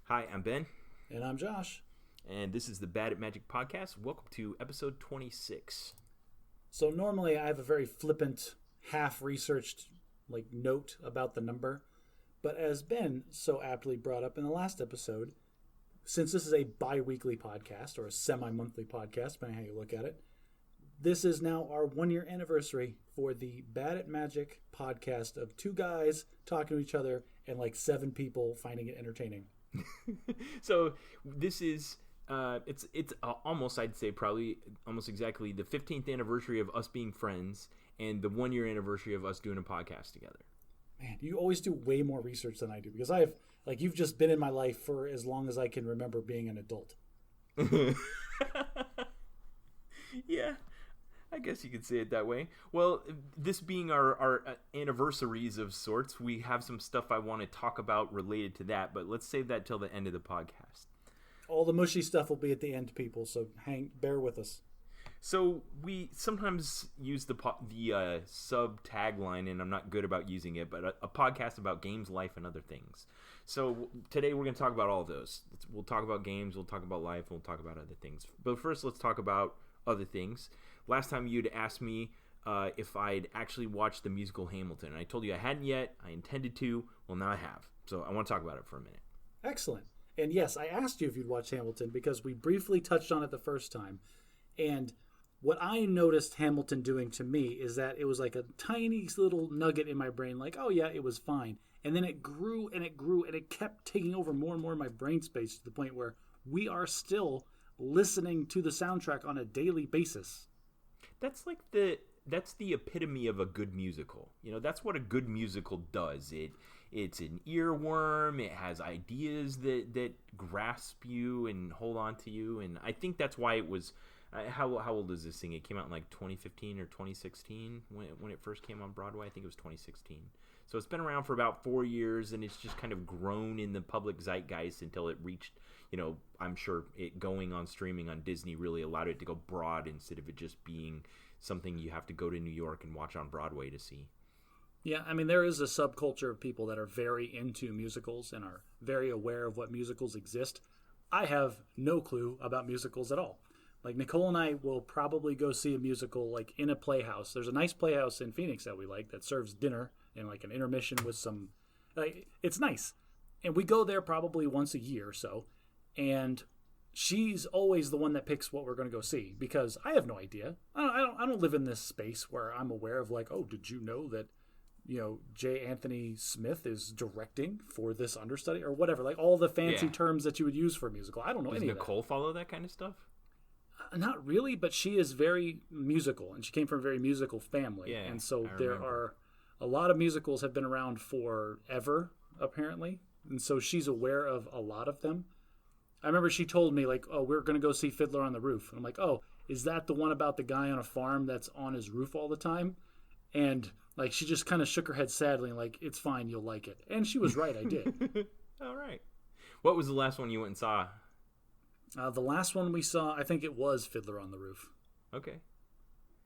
Hi, I'm Ben. And I'm Josh. And this is the Bad at Magic podcast. Welcome to episode 26. So normally I have a very flippant, half-researched note about the number. But as Ben so aptly brought up in the last episode, since this is a bi-weekly podcast, or a semi-monthly podcast, depending on how you look at it, this is now our 1-year anniversary for the Bad at Magic podcast of two guys talking to each other and 7 people finding it entertaining. So this is it's almost, I'd say probably almost exactly the 15th anniversary of us being friends and the 1-year anniversary of us doing a podcast together. Man, you always do way more research than I do, because I've you've just been in my life for as long as I can remember being an adult. Yeah, I guess you could say it that way. Well, this being our anniversaries of sorts, we have some stuff I want to talk about related to that, but let's save that till the end of the podcast. All the mushy stuff will be at the end, people, so bear with us. So we sometimes use the sub tagline, and I'm not good about using it, but a podcast about games, life, and other things. So today we're going to talk about all of those. We'll talk about games, we'll talk about life, and we'll talk about other things. But first, let's talk about other things. Last time you'd asked me if I'd actually watched the musical Hamilton, and I told you I hadn't yet. I intended to. Well, now I have. So I want to talk about it for a minute. Excellent. And yes, I asked you if you'd watched Hamilton because we briefly touched on it the first time. And what I noticed Hamilton doing to me is that it was like a tiny little nugget in my brain, oh yeah, it was fine. And then it grew and it grew and it kept taking over more and more of my brain space to the point where we are still listening to the soundtrack on a daily basis. That's the epitome of a good musical. You know, that's what a good musical does. It's an earworm. It has ideas that grasp you and hold on to you. And I think that's why it was. How old is this thing? It came out in 2015 or 2016 when it first came on Broadway. I think it was 2016. So it's been around for about 4 years, and it's just kind of grown in the public zeitgeist until it reached, I'm sure it going on streaming on Disney really allowed it to go broad instead of it just being something you have to go to New York and watch on Broadway to see. Yeah, I mean, there is a subculture of people that are very into musicals and are very aware of what musicals exist. I have no clue about musicals at all. Nicole and I will probably go see a musical in a playhouse. There's a nice playhouse in Phoenix that we like that serves dinner and an intermission with some... it's nice. And we go there probably once a year or so. And she's always the one that picks what we're going to go see because I have no idea. I don't live in this space where I'm aware of did you know that J. Anthony Smith is directing for this understudy or whatever, all the fancy terms that you would use for a musical. I don't know any of that. Does Nicole follow that kind of stuff? Not really, but she is very musical, and she came from a very musical family. Yeah, and so there are a lot of musicals have been around forever, apparently. And so she's aware of a lot of them. I remember she told me, we're going to go see Fiddler on the Roof. And I'm like, oh, is that the one about the guy on a farm that's on his roof all the time? And, she just kind of shook her head sadly, it's fine, you'll like it. And she was right, I did. All right. What was the last one you went and saw? The last one we saw, I think it was Fiddler on the Roof. Okay.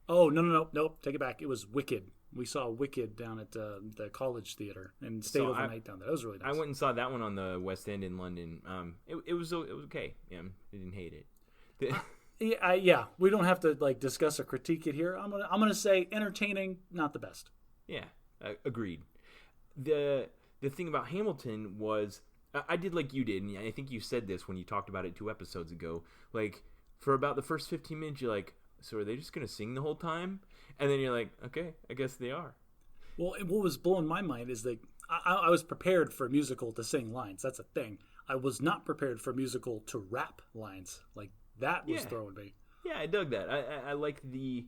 Oh, no, take it back. It was Wicked. We saw Wicked down at the College Theater and stayed overnight down there. That was really nice. I went and saw that one on the West End in London. It was okay. Yeah, I didn't hate it. Yeah, we don't have to discuss or critique it here. I'm gonna say entertaining, not the best. Yeah, agreed. The thing about Hamilton was I did like you did, and I think you said this when you talked about it 2 episodes ago. For about the first 15 minutes, you're like, so are they just gonna sing the whole time? And then you're like, okay, I guess they are. Well, what was blowing my mind is I was prepared for a musical to sing lines. That's a thing. I was not prepared for a musical to rap lines. That was throwing me. Yeah, I dug that. I liked the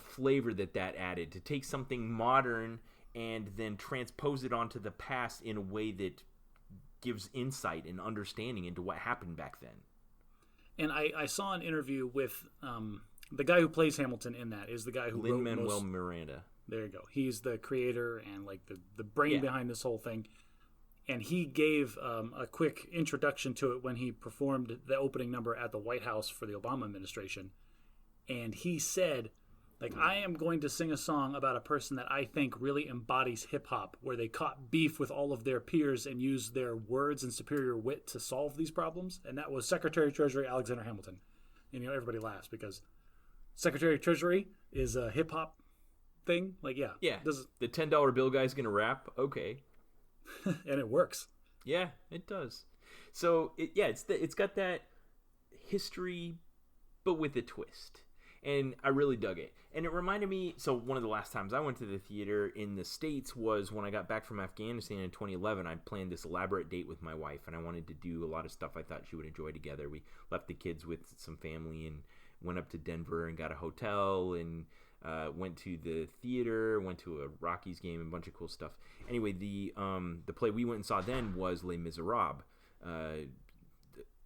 flavor that added to take something modern and then transpose it onto the past in a way that gives insight and understanding into what happened back then. And I saw an interview with the guy who plays Hamilton in that is the guy who Lin-Manuel Miranda. There you go. He's the creator and the brain behind this whole thing. And he gave a quick introduction to it when he performed the opening number at the White House for the Obama administration. And he said, Like, I am going to sing a song about a person that I think really embodies hip-hop, where they caught beef with all of their peers and used their words and superior wit to solve these problems. And that was Secretary of Treasury Alexander Hamilton. And, everybody laughs because Secretary of Treasury is a hip-hop thing. Like, yeah. Yeah, the $10 bill guy's going to rap. Okay. And it works. Yeah, it does. So, it's got that history, but with a twist. And I really dug it. And it reminded me, so one of the last times I went to the theater in the States was when I got back from Afghanistan in 2011. I planned this elaborate date with my wife, and I wanted to do a lot of stuff I thought she would enjoy together. We left the kids with some family and went up to Denver and got a hotel and went to the theater, went to a Rockies game, and a bunch of cool stuff. Anyway, the play we went and saw then was Les Miserables,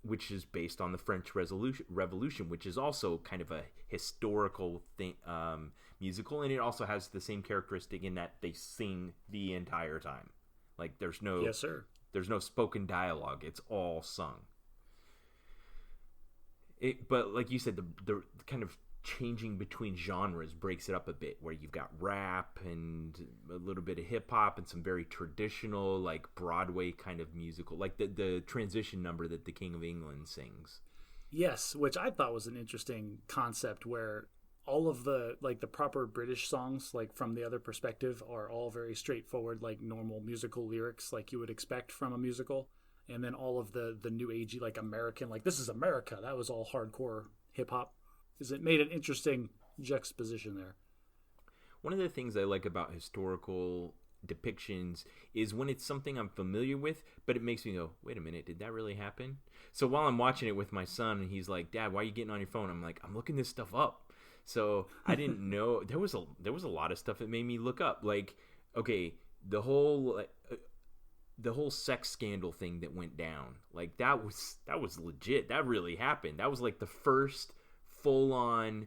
which is based on the French Revolution, which is also kind of a historical musical, and it also has the same characteristic in that they sing the entire time. Like there's no spoken dialogue; it's all sung. But like you said, the kind of changing between genres breaks it up a bit, where you've got rap and a little bit of hip hop and some very traditional like Broadway kind of musical, like the transition number that the King of England sings. Yes, which I thought was an interesting concept, where all of the proper British songs, like from the other perspective, are all very straightforward, like normal musical lyrics like you would expect from a musical. And then all of the new agey, like American, like this is America, that was all hardcore hip hop. Because it made an interesting juxtaposition there. One of the things I like about historical depictions is when it's something I'm familiar with, but it makes me go, wait a minute, did that really happen? So while I'm watching it with my son, and he's like, Dad, why are you getting on your phone? I'm like, I'm looking this stuff up. So I didn't know. There was a lot of stuff that made me look up. Like, okay, the whole sex scandal thing that went down, like that was legit. That really happened. That was like the first full-on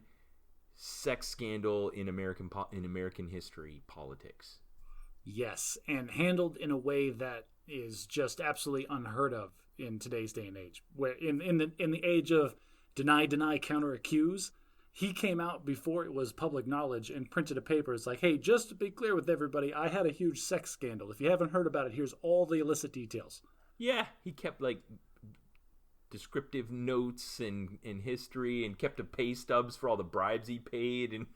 sex scandal in American history politics. Yes, and handled in a way that is just absolutely unheard of in today's day and age. Where in the age of deny, counter accuse, he came out before it was public knowledge and printed a paper. It's like, hey, just to be clear with everybody, I had a huge sex scandal. If you haven't heard about it, here's all the illicit details. Yeah, he kept like descriptive notes and history, and kept a pay stubs for all the bribes he paid, and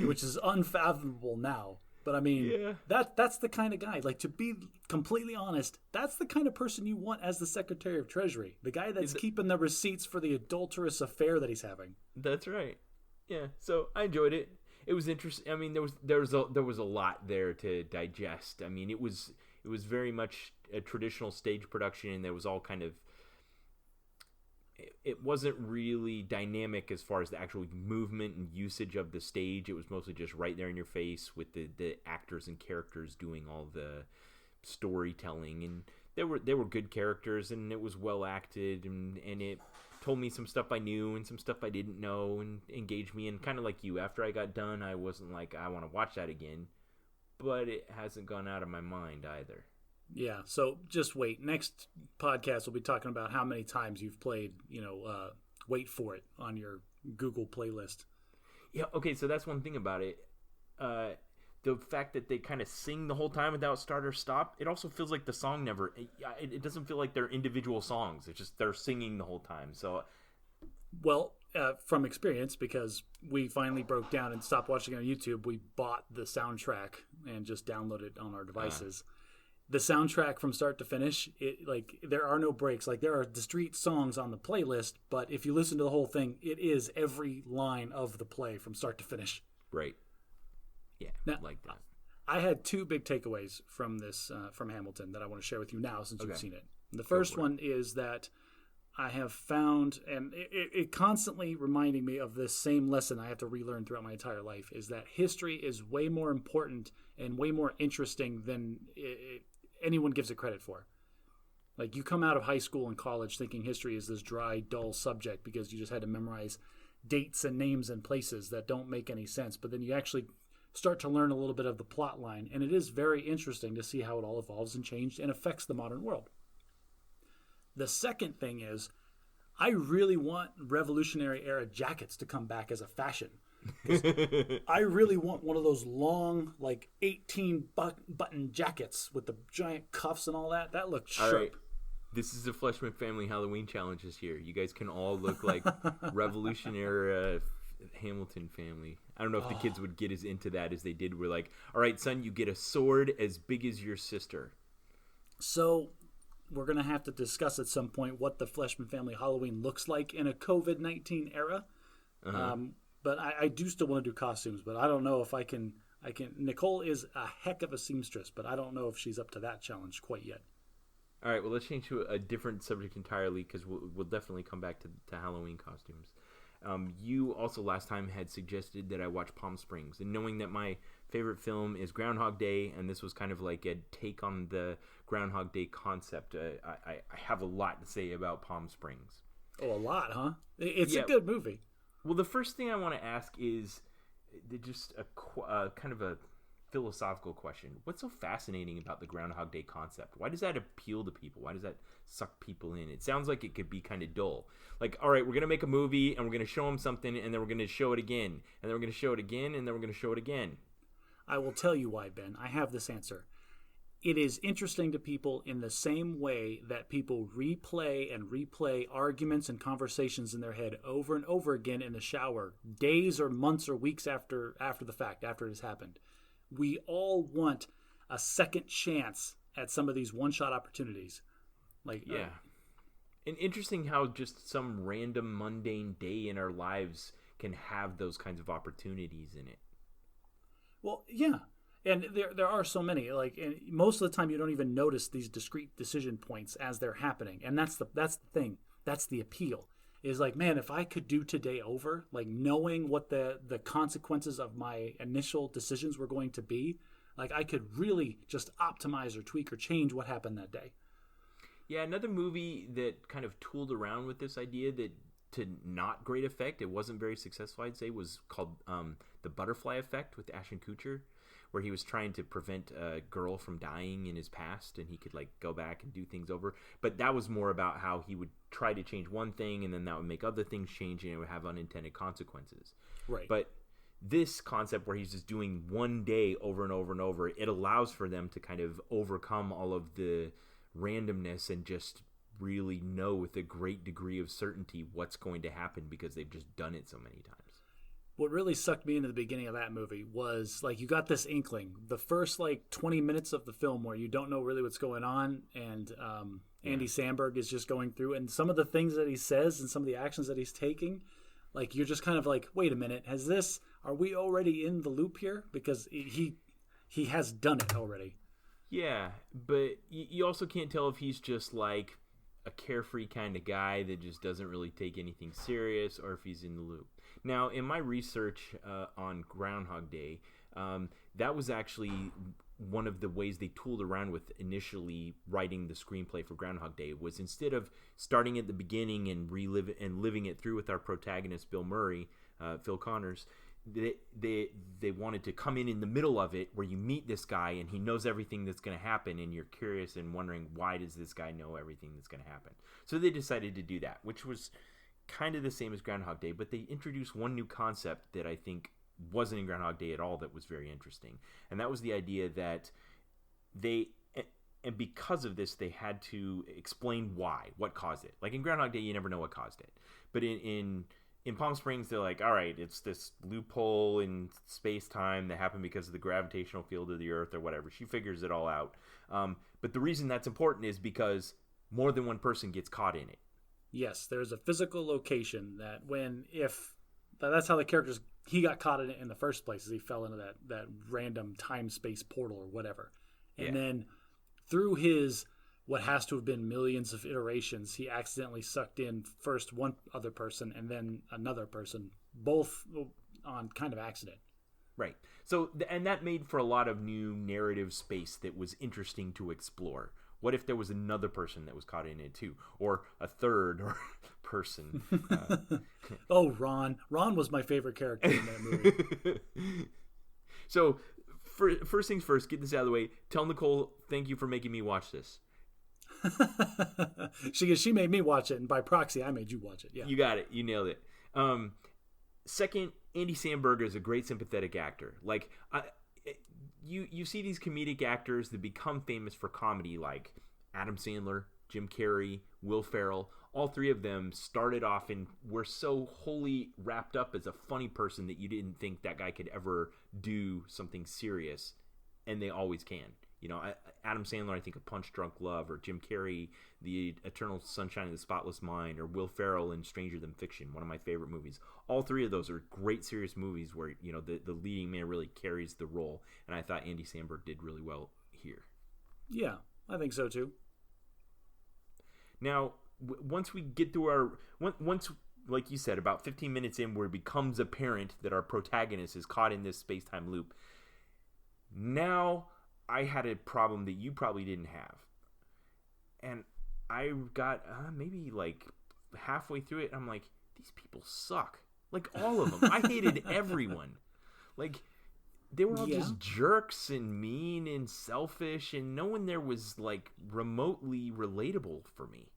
which is unfathomable now. But I mean, yeah. That's the kind of guy. Like, to be completely honest, that's the kind of person you want as the Secretary of Treasury. The guy that's keeping the receipts for the adulterous affair that he's having. That's right. Yeah. So I enjoyed it. It was interesting. I mean, there was a lot there to digest. I mean, it was very much a traditional stage production, and there was all kind of. It wasn't really dynamic as far as the actual movement and usage of the stage. It was mostly just right there in your face with the actors and characters doing all the storytelling, and there were good characters, and it was well acted, and it told me some stuff I knew and some stuff I didn't know, and engaged me. And kind of like you, after I got done, I wasn't like, I want to watch that again, but it hasn't gone out of my mind either. Yeah, so just wait. Next podcast, we'll be talking about how many times you've played, Wait For It on your Google playlist. Yeah, okay, so that's one thing about it. The fact that they kind of sing the whole time without start or stop, it also feels like the song never... It doesn't feel like they're individual songs. It's just they're singing the whole time, so... Well, from experience, because we finally broke down and stopped watching on YouTube, we bought the soundtrack and just downloaded it on our devices. The soundtrack from start to finish, there are no breaks. Like, there are discrete songs on the playlist, but if you listen to the whole thing, it is every line of the play from start to finish. Right. Yeah, now, like that. I had two big takeaways from this, from Hamilton, that I want to share with you now since you've seen it. And the first one is that I have found, and it constantly reminding me of this same lesson I have to relearn throughout my entire life, is that history is way more important and way more interesting than anyone gives it credit for. Like, you come out of high school and college thinking history is this dry, dull subject because you just had to memorize dates and names and places that don't make any sense. But then you actually start to learn a little bit of the plot line, and it is very interesting to see how it all evolves and changed and affects the modern world. The second thing is, I really want Revolutionary era jackets to come back as a fashion. I really want one of those long, like 18-button jackets with the giant cuffs and all that. That looks sharp. All right. This is the Fleshman Family Halloween challenge this year. You guys can all look like Revolutionary Hamilton family. I don't know if the kids would get as into that as they did. We're like, all right, son, you get a sword as big as your sister. So we're going to have to discuss at some point what the Fleshman Family Halloween looks like in a COVID-19 era. But I do still want to do costumes, but I don't know if I can. Nicole is a heck of a seamstress, but I don't know if she's up to that challenge quite yet. All right, well, let's change to a different subject entirely because we'll definitely come back to Halloween costumes. You also last time had suggested that I watch Palm Springs, and knowing that my favorite film is Groundhog Day, and this was kind of like a take on the Groundhog Day concept, I have a lot to say about Palm Springs. Oh, a lot, huh? It's a good movie. Well, the first thing I want to ask is just a kind of a philosophical question. What's so fascinating about the Groundhog Day concept? Why does that appeal to people? Why does that suck people in? It sounds like it could be kind of dull. Like, all right, we're going to make a movie, and we're going to show them something, and then we're going to show it again, and then we're going to show it again, and then we're going to show it again. I will tell you why, Ben. I have this answer. It is interesting to people in the same way that people replay arguments and conversations in their head over and over again in the shower, days or months or weeks after the fact, after it has happened. We all want a second chance at some of these one-shot opportunities. And interesting how just some random mundane day in our lives can have those kinds of opportunities in it. Well, yeah. And there are so many. And most of the time you don't even notice these discrete decision points as they're happening. And that's the thing. That's the appeal. Is like, man, if I could do today over, like knowing what the consequences of my initial decisions were going to be, like I could really just optimize or tweak or change what happened that day. Yeah, another movie that kind of tooled around with this idea that to not great effect, it wasn't very successful, I'd say, was called The Butterfly Effect with Ashton Kutcher, where he was trying to prevent a girl from dying in his past, and he could like go back and do things over. But that was more about how he would try to change one thing, and then that would make other things change, and it would have unintended consequences. Right. But this concept where he's just doing one day over and over and over, it allows for them to kind of overcome all of the randomness and just really know with a great degree of certainty what's going to happen because they've just done it so many times. What really sucked me into the beginning of that movie was like you got this inkling. The first like 20 minutes of the film where you don't know really what's going on, and Andy Samberg is just going through, and some of the things that he says and some of the actions that he's taking, like you're just kind of like, wait a minute, are we already in the loop here? Because he has done it already. Yeah, but you also can't tell if he's just like a carefree kind of guy that just doesn't really take anything serious, or if he's in the loop. Now, in my research on Groundhog Day, that was actually one of the ways they tooled around with initially writing the screenplay for Groundhog Day, was instead of starting at the beginning and living it through with our protagonist Bill Murray, Phil Connors, they wanted to come in the middle of it where you meet this guy and he knows everything that's going to happen, and you're curious and wondering, why does this guy know everything that's going to happen? So they decided to do that, which was kind of the same as Groundhog Day, but they introduced one new concept that I think wasn't in Groundhog Day at all that was very interesting, and that was the idea that and because of this, they had to explain what caused it. Like in Groundhog Day, you never know what caused it, but in Palm Springs, they're like, all right, it's this loophole in space-time that happened because of the gravitational field of the Earth or whatever. She figures it all out. But the reason that's important is because more than one person gets caught in it. Yes, there's a physical location that that's how the characters, he got caught in it in the first place, as he fell into that random time-space portal or whatever. And then through his what has to have been millions of iterations, he accidentally sucked in first one other person and then another person, both on kind of accident. Right. So, and that made for a lot of new narrative space that was interesting to explore. What if there was another person that was caught in it too, or a third person? Oh, Ron. Ron was my favorite character in that movie. So, first things first, get this out of the way. Tell Nicole, thank you for making me watch this. She made me watch it, and by proxy, I made you watch it. Yeah, you got it. You nailed it. Second, Andy Samberg is a great sympathetic actor. Like, you see these comedic actors that become famous for comedy, like Adam Sandler, Jim Carrey, Will Ferrell. All three of them started off and were so wholly wrapped up as a funny person that you didn't think that guy could ever do something serious, and they always can. You know, Adam Sandler, I think of Punch Drunk Love, or Jim Carrey, The Eternal Sunshine of the Spotless Mind, or Will Ferrell in Stranger Than Fiction, one of my favorite movies. All three of those are great serious movies where, you know, the leading man really carries the role, and I thought Andy Samberg did really well here. Yeah, I think so too. Now, once we get through once, like you said, about 15 minutes in, where it becomes apparent that our protagonist is caught in this space-time loop, now I had a problem that you probably didn't have. And I got maybe like halfway through it, I'm like, these people suck. Like, all of them. I hated everyone. Like, they were all just jerks and mean and selfish, and no one there was, like, remotely relatable for me.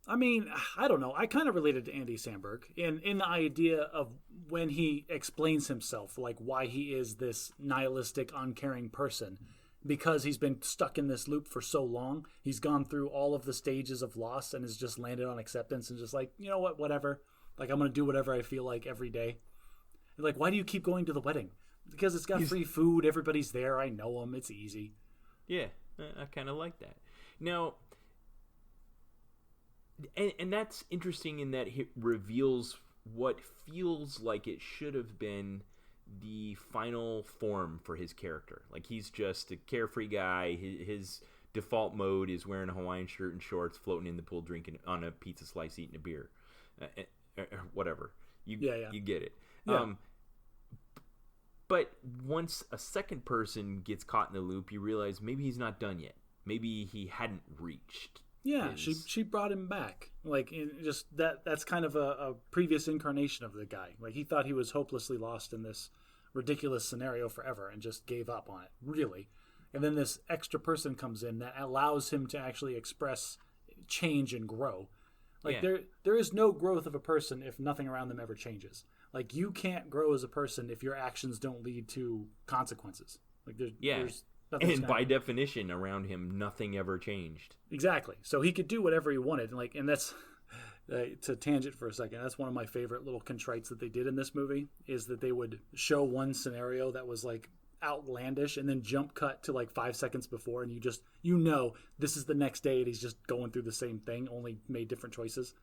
I mean, I don't know. I kind of related to Andy Samberg in the idea of when he explains himself, like why he is this nihilistic, uncaring person. Because he's been stuck in this loop for so long, he's gone through all of the stages of loss and has just landed on acceptance and just like, you know what, whatever. Like, I'm going to do whatever I feel like every day. Like, why do you keep going to the wedding? Because it's got free food, everybody's there, I know them, it's easy. Yeah, I kind of like that. Now, and that's interesting in that it reveals what feels like it should have been the final form for his character. Like, he's just a carefree guy. His default mode is wearing a Hawaiian shirt and shorts, floating in the pool, drinking on a pizza slice, eating a beer, whatever. You get it. Yeah. But once a second person gets caught in the loop, you realize maybe he's not done yet. Maybe he hadn't reached. Yeah, she brought him back. Like, just that's kind of a previous incarnation of the guy. Like, he thought he was hopelessly lost in this ridiculous scenario forever and just gave up on it, really. And then this extra person comes in that allows him to actually express change and grow. Like, there is no growth of a person if nothing around them ever changes. Like, you can't grow as a person if your actions don't lead to consequences. Like, there's and by definition, around him, nothing ever changed. Exactly. So he could do whatever he wanted. And that's, to tangent for a second, that's one of my favorite little contrites that they did in this movie, is that they would show one scenario that was, like, outlandish and then jump cut to, like, 5 seconds before, and you know this is the next day and he's just going through the same thing, only made different choices.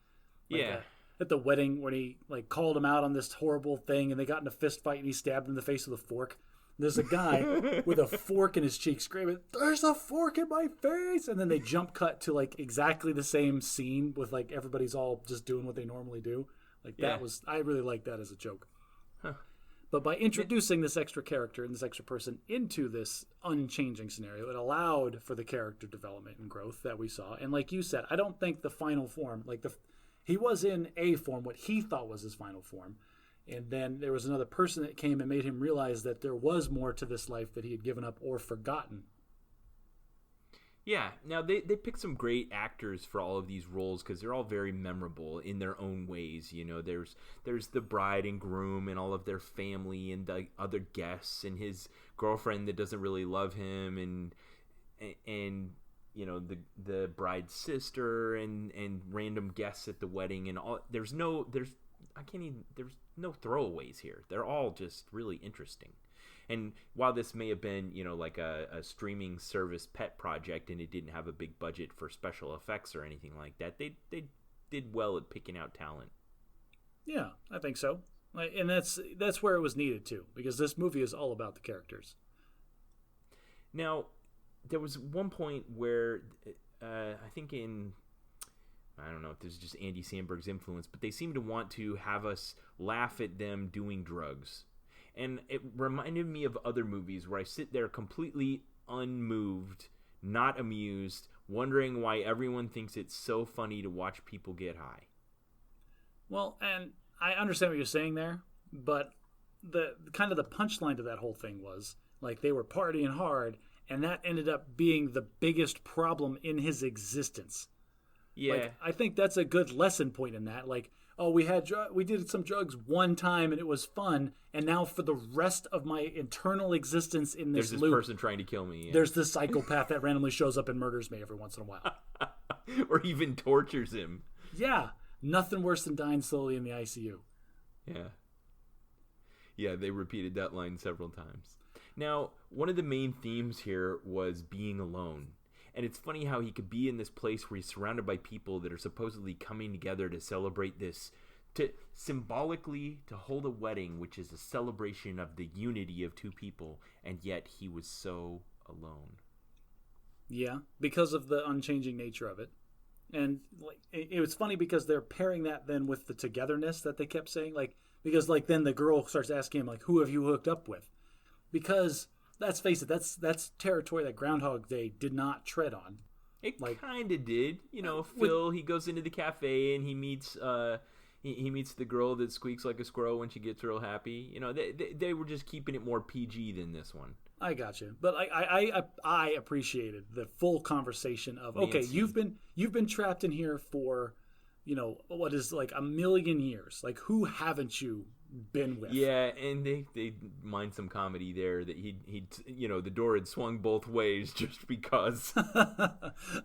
Like, at the wedding when he, like, called him out on this horrible thing and they got in a fist fight and he stabbed him in the face with a fork. There's a guy with a fork in his cheek screaming, "There's a fork in my face!" And then they jump cut to, like, exactly the same scene with, like, everybody's all just doing what they normally do. Like, I really like that as a joke. Huh. But by introducing this extra character and this extra person into this unchanging scenario, it allowed for the character development and growth that we saw. And like you said, I don't think the final form, he was in a form, what he thought was his final form. And then there was another person that came and made him realize that there was more to this life that he had given up or forgotten. Yeah. Now, they picked some great actors for all of these roles because they're all very memorable in their own ways. You know, there's the bride and groom and all of their family and the other guests and his girlfriend that doesn't really love him and you know, the bride's sister and random guests at the wedding and all. There's no throwaways here. They're all just really interesting. And while this may have been, you know, like a streaming service pet project and it didn't have a big budget for special effects or anything like that, they did well at picking out talent. Yeah, I think so. And that's where it was needed too, because this movie is all about the characters. Now, there was one point where I think I don't know if this is just Andy Samberg's influence, but they seem to want to have us laugh at them doing drugs. And it reminded me of other movies where I sit there completely unmoved, not amused, wondering why everyone thinks it's so funny to watch people get high. Well, and I understand what you're saying there, but the kind of the punchline to that whole thing was, like, they were partying hard, and that ended up being the biggest problem in his existence. Yeah. Like, I think that's a good lesson point in that. Like, oh, we did some drugs one time and it was fun, and now for the rest of my eternal existence in this there's this loop, person trying to kill me. Yeah. there's this psychopath that randomly shows up and murders me every once in a while. Or even tortures him. Yeah, nothing worse than dying slowly in the ICU. Yeah. Yeah, they repeated that line several times. Now, one of the main themes here was being alone. And it's funny how he could be in this place where he's surrounded by people that are supposedly coming together to celebrate this, to symbolically to hold a wedding, which is a celebration of the unity of two people, and yet he was so alone. Yeah, because of the unchanging nature of it. And like it was funny because they're pairing that then with the togetherness that they kept saying, like, because like then the girl starts asking him like, who have you hooked up with? Because let's face it, that's territory that Groundhog Day did not tread on. It kind of did. You know, Phil, he goes into the cafe and he meets he meets the girl that squeaks like a squirrel when she gets real happy. You know, they were just keeping it more PG than this one. I got you, but I appreciated the full conversation of Nancy. Okay, you've been trapped in here for, you know, what is like 1,000,000 years. Like, who haven't you been with? Yeah, and they mind some comedy there that he you know, the door had swung both ways just because.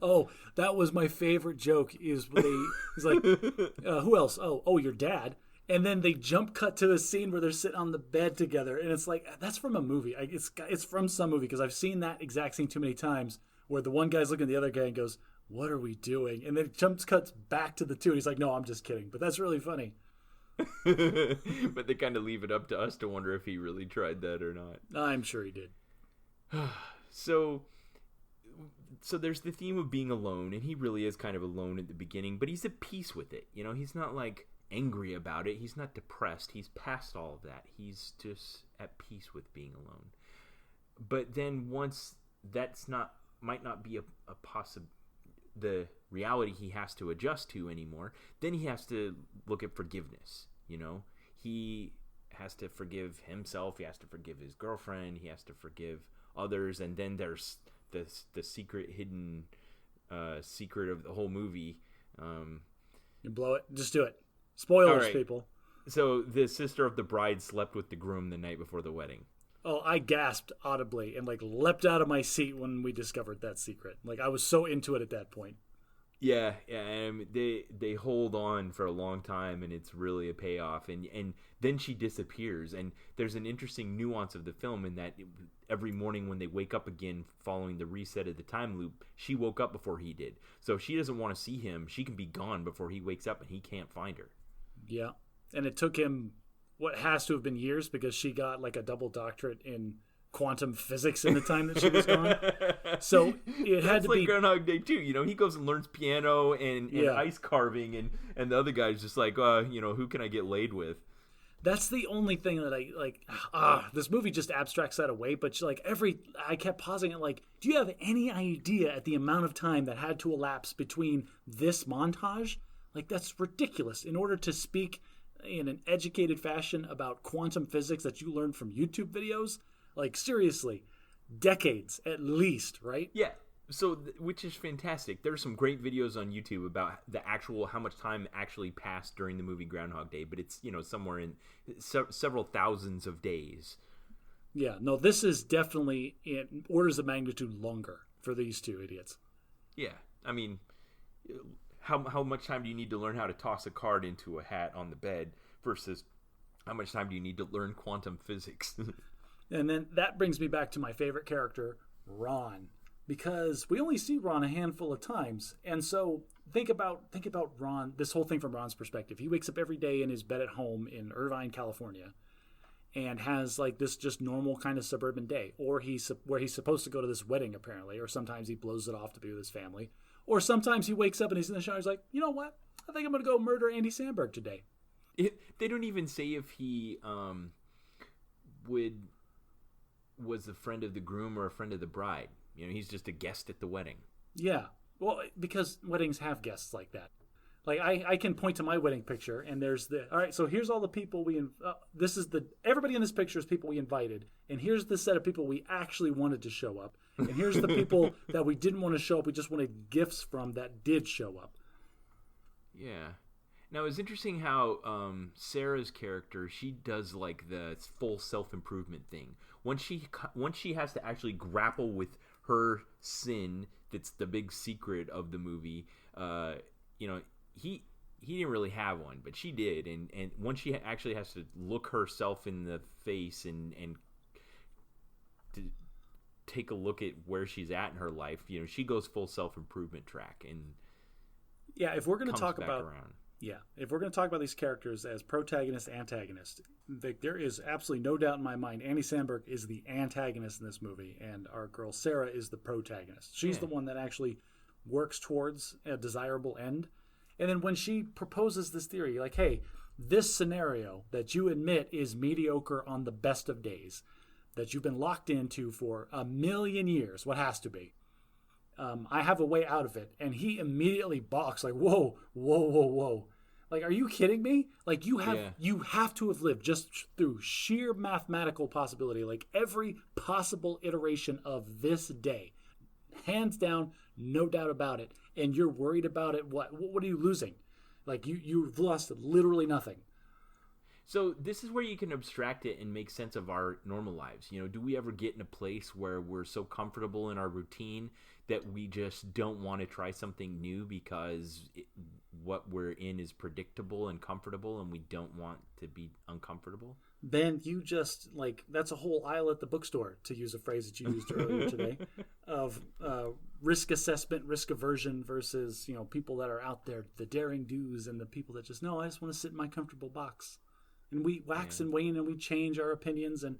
Oh, that was my favorite joke. He's like, who else? Oh, your dad. And then they jump cut to a scene where they're sitting on the bed together, and it's like, that's from a movie. It's from some movie, because I've seen that exact scene too many times, where the one guy's looking at the other guy and goes, "What are we doing?" And then jumps cuts back to the two, and he's like, "No, I'm just kidding." But that's really funny. But they kind of leave it up to us to wonder if he really tried that or not. I'm sure he did. So there's the theme of being alone, and he really is kind of alone at the beginning, but he's at peace with it. You know, he's not like angry about it. He's not depressed. He's past all of that. He's just at peace with being alone. But then once might not be the reality he has to adjust to anymore, then he has to look at forgiveness. You know, he has to forgive himself. He has to forgive his girlfriend. He has to forgive others. And then there's the secret, hidden secret of the whole movie. You blow it. Just do it. Spoilers, right. People. So the sister of the bride slept with the groom the night before the wedding. Oh, I gasped audibly and like leapt out of my seat when we discovered that secret. Like, I was so into it at that point. Yeah, and they hold on for a long time, and it's really a payoff. And then she disappears, and there's an interesting nuance of the film in that every morning when they wake up again following the reset of the time loop, she woke up before he did. So if she doesn't want to see him, she can be gone before he wakes up, and he can't find her. Yeah, and it took him what has to have been years, because she got like a double doctorate in quantum physics in the time that she was gone. So it had to like be Groundhog Day too. You know, he goes and learns piano and ice carving, and the other guy's just like, you know, who can I get laid with? That's the only thing that I like. This movie just abstracts that away. But like I kept pausing it. Like, do you have any idea at the amount of time that had to elapse between this montage? Like, that's ridiculous. In order to speak in an educated fashion about quantum physics that you learned from YouTube videos, like, seriously, decades at least, right? Yeah. So, which is fantastic. There's some great videos on YouTube about how much time actually passed during the movie Groundhog Day, but it's, you know, somewhere in several thousands of days. Yeah, no, this is definitely in orders of magnitude longer for these two idiots. Yeah, I mean, how much time do you need to learn how to toss a card into a hat on the bed versus how much time do you need to learn quantum physics? And then that brings me back to my favorite character, Ron. Because we only see Ron a handful of times. And so think about Ron, this whole thing from Ron's perspective. He wakes up every day in his bed at home in Irvine, California, and has like this just normal kind of suburban day. Or where he's supposed to go to this wedding, apparently. Or sometimes he blows it off to be with his family. Or sometimes he wakes up and he's in the shower. He's like, you know what? I think I'm going to go murder Andy Samberg today. They don't even say if he was a friend of the groom or a friend of the bride. You know, he's just a guest at the wedding. Yeah. Well, because weddings have guests like that. Like, I can point to my wedding picture, and there's all right, so here's all the people everybody in this picture is people we invited, and here's the set of people we actually wanted to show up, and here's the people that we didn't want to show up, we just wanted gifts from that did show up. Yeah. Now, it's interesting how Sarah's character, she does like the full self-improvement thing. Once she has to actually grapple with her sin, that's the big secret of the movie. He didn't really have one, but she did. And once she actually has to look herself in the face and to take a look at where she's at in her life, she goes full self-improvement track. And yeah, if we're going to talk about these characters as protagonist, antagonist, there is absolutely no doubt in my mind Andy Samberg is the antagonist in this movie, and our girl Sarah is the protagonist. She's the one that actually works towards a desirable end. And then when she proposes this theory, like, hey, this scenario that you admit is mediocre on the best of days, that you've been locked into for 1,000,000 years, what has to be, I have a way out of it. And he immediately balks, like, whoa. Like, are you kidding me? Like, you have to have lived just through sheer mathematical possibility, like every possible iteration of this day, hands down, no doubt about it. And you're worried about it. What are you losing? Like, you've lost literally nothing. So this is where you can abstract it and make sense of our normal lives. Do we ever get in a place where we're so comfortable in our routine that we just don't want to try something new because what we're in is predictable and comfortable and we don't want to be uncomfortable? Ben, you just, like, that's a whole aisle at the bookstore, to use a phrase that you used earlier today, of risk assessment, risk aversion versus, people that are out there, the daring do's, and the people that just, no, I just want to sit in my comfortable box. And we wax and wane and we change our opinions. And,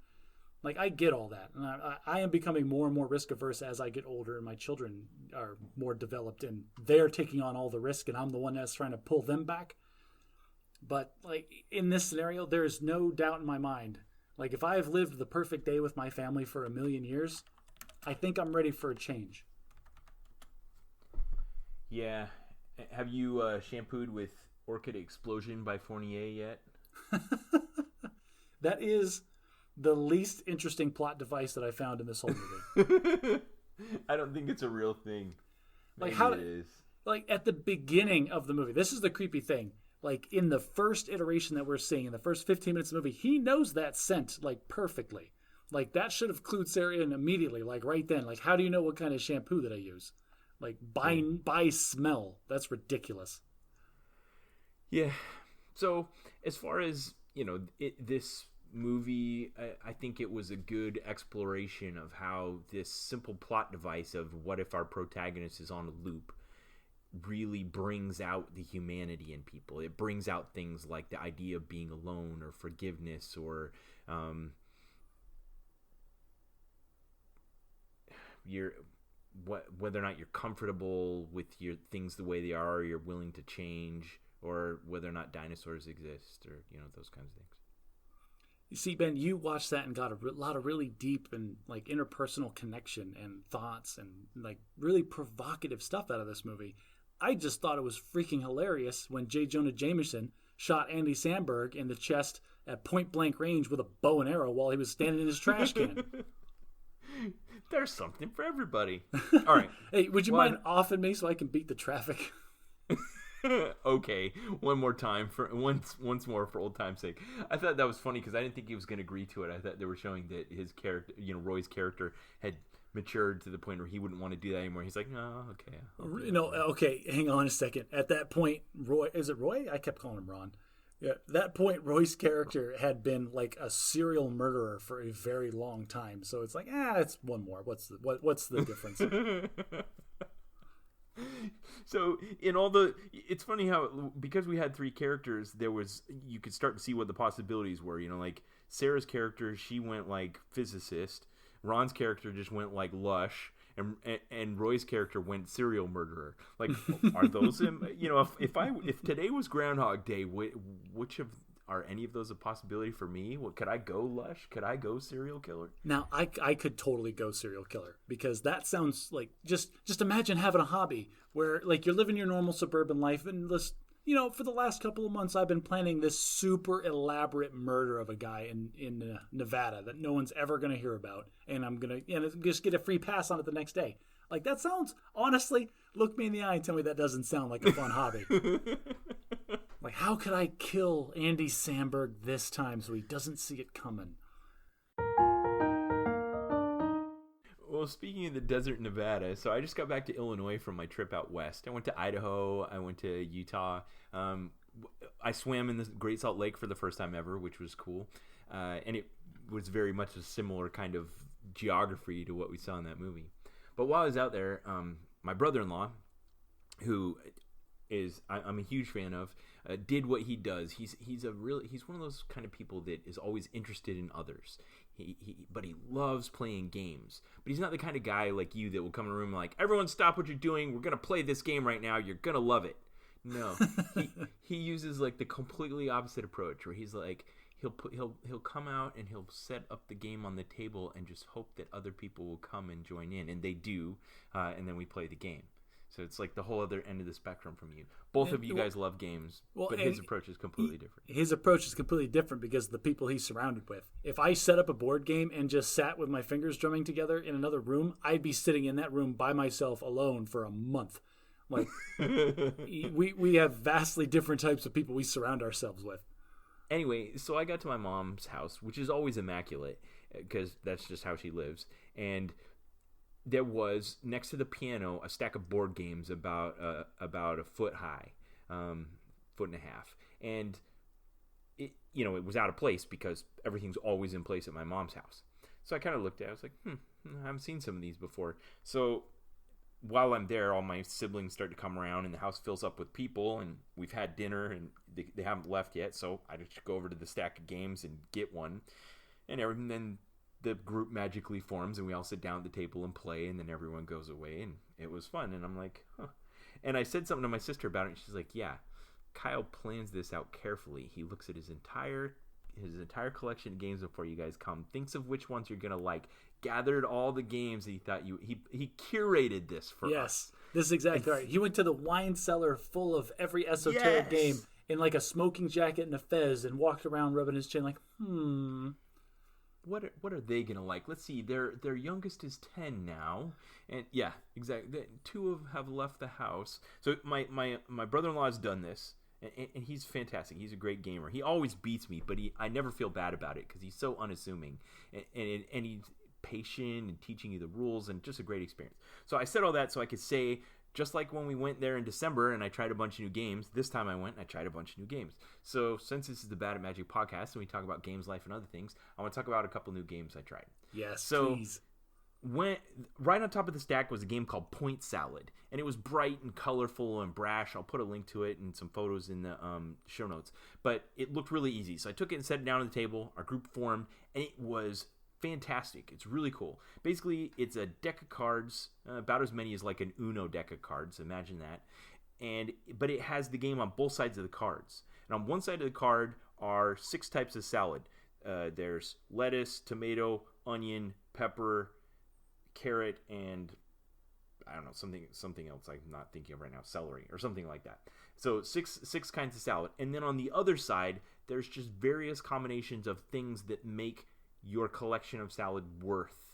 like, I get all that. And I am becoming more and more risk averse as I get older and my children are more developed and they're taking on all the risk and I'm the one that's trying to pull them back. But, like, in this scenario, there is no doubt in my mind. Like, if I have lived the perfect day with my family for 1,000,000 years, I think I'm ready for a change. Yeah. Have you shampooed with Orchid Explosion by Fournier yet? That is the least interesting plot device that I found in this whole movie. I don't think it's a real thing. Maybe like, how it is. Like, at the beginning of the movie, this is the creepy thing. Like, in the first iteration that we're seeing, in the first 15 minutes of the movie, he knows that scent, like, perfectly. Like, that should have clued Sarah in immediately, like, right then. Like, how do you know what kind of shampoo that I use? Like, by smell. That's ridiculous. Yeah. So, as far as, this movie, I think it was a good exploration of how this simple plot device of what if our protagonist is on a loop really brings out the humanity in people. It brings out things like the idea of being alone or forgiveness or whether or not you're comfortable with your things the way they are, or you're willing to change, or whether or not dinosaurs exist, or those kinds of things. You see, Ben, you watched that and got a lot of really deep and, like, interpersonal connection and thoughts and, like, really provocative stuff out of this movie. I just thought it was freaking hilarious when J. Jonah Jameson shot Andy Samberg in the chest at point blank range with a bow and arrow while he was standing in his trash can. There's something for everybody. All right. Hey, would you mind offing me so I can beat the traffic? Okay, one more time once more for old time's sake. I thought that was funny because I didn't think he was going to agree to it. I thought they were showing that his character, Roy's character, had matured to the point where he wouldn't want to do that anymore. He's like, no, okay. Okay, hang on a second. At that point, Roy, is it Roy? I kept calling him Ron. Yeah, at that point, Roy's character had been like a serial murderer for a very long time. So it's like, it's one more. What's the difference? So it's funny how, because we had three characters, you could start to see what the possibilities were. Like Sarah's character, she went like physicist. Ron's character just went like lush, and Roy's character went serial murderer. Like, are those him? If today was Groundhog Day, are any of those a possibility for me? Could I go lush? Could I go serial killer? Now, I could totally go serial killer, because that sounds like, just imagine having a hobby where, like, you're living your normal suburban life and this, for the last couple of months I've been planning this super elaborate murder of a guy in Nevada that no one's ever going to hear about, and I'm going to just get a free pass on it the next day. Like, that sounds, honestly, look me in the eye and tell me that doesn't sound like a fun hobby. Like, how could I kill Andy Samberg this time so he doesn't see it coming? Well, speaking of the desert in Nevada, so I just got back to Illinois from my trip out west. I went to Idaho. I went to Utah. I swam in the Great Salt Lake for the first time ever, which was cool. And it was very much a similar kind of geography to what we saw in that movie. But while I was out there, my brother-in-law, who I'm a huge fan of, did what he does. He's one of those kind of people that is always interested in others. But he loves playing games. But he's not the kind of guy like you that will come in a room like, everyone stop what you're doing. We're gonna play this game right now. You're gonna love it. No, he uses like the completely opposite approach, where he's like, he'll come out and he'll set up the game on the table and just hope that other people will come and join in, and they do, and then we play the game. So it's like the whole other end of the spectrum from you. Both of you guys love games, but his approach is completely different. His approach is completely different because of the people he's surrounded with. If I set up a board game and just sat with my fingers drumming together in another room, I'd be sitting in that room by myself alone for a month. Like, we have vastly different types of people we surround ourselves with. Anyway, so I got to my mom's house, which is always immaculate because that's just how she lives. And there was, next to the piano, a stack of board games about a foot high, foot and a half. And, it was out of place because everything's always in place at my mom's house. So I kind of looked at it. I was like, I haven't seen some of these before. So while I'm there, all my siblings start to come around, and the house fills up with people, and we've had dinner, and they haven't left yet. So I just go over to the stack of games and get one. And then the group magically forms, and we all sit down at the table and play, and then everyone goes away, and it was fun. And I'm like, huh. And I said something to my sister about it, and she's like, yeah, Kyle plans this out carefully. He looks at his entire collection of games before you guys come, thinks of which ones you're gonna like, gathered all the games that he thought he curated this for us. Yes, this is exactly right. He went to the wine cellar full of every esoteric game in like a smoking jacket and a fez, and walked around rubbing his chin like, What are they gonna like? Let's see. Their youngest is 10 now, and yeah, exactly. Two have left the house. So my brother-in-law has done this, and he's fantastic. He's a great gamer. He always beats me, but I never feel bad about it because he's so unassuming, and he's patient and teaching you the rules, and just a great experience. So I said all that so I could say, just like when we went there in December and I tried a bunch of new games, this time I went and I tried a bunch of new games. So since this is the Bad at Magic podcast and we talk about games, life, and other things, I want to talk about a couple new games I tried. Yes, please. Right on top of the stack was a game called Point Salad, and it was bright and colorful and brash. I'll put a link to it and some photos in the show notes. But it looked really easy. So I took it and set it down on the table. Our group formed, and it was fantastic. It's really cool. Basically, it's a deck of cards, about as many as like an Uno deck of cards. Imagine that. But it has the game on both sides of the cards. And on one side of the card are 6 types of salad. There's lettuce, tomato, onion, pepper, carrot, and I don't know, something else I'm not thinking of right now, celery or something like that. So six kinds of salad. And then on the other side, there's just various combinations of things that make your collection of salad worth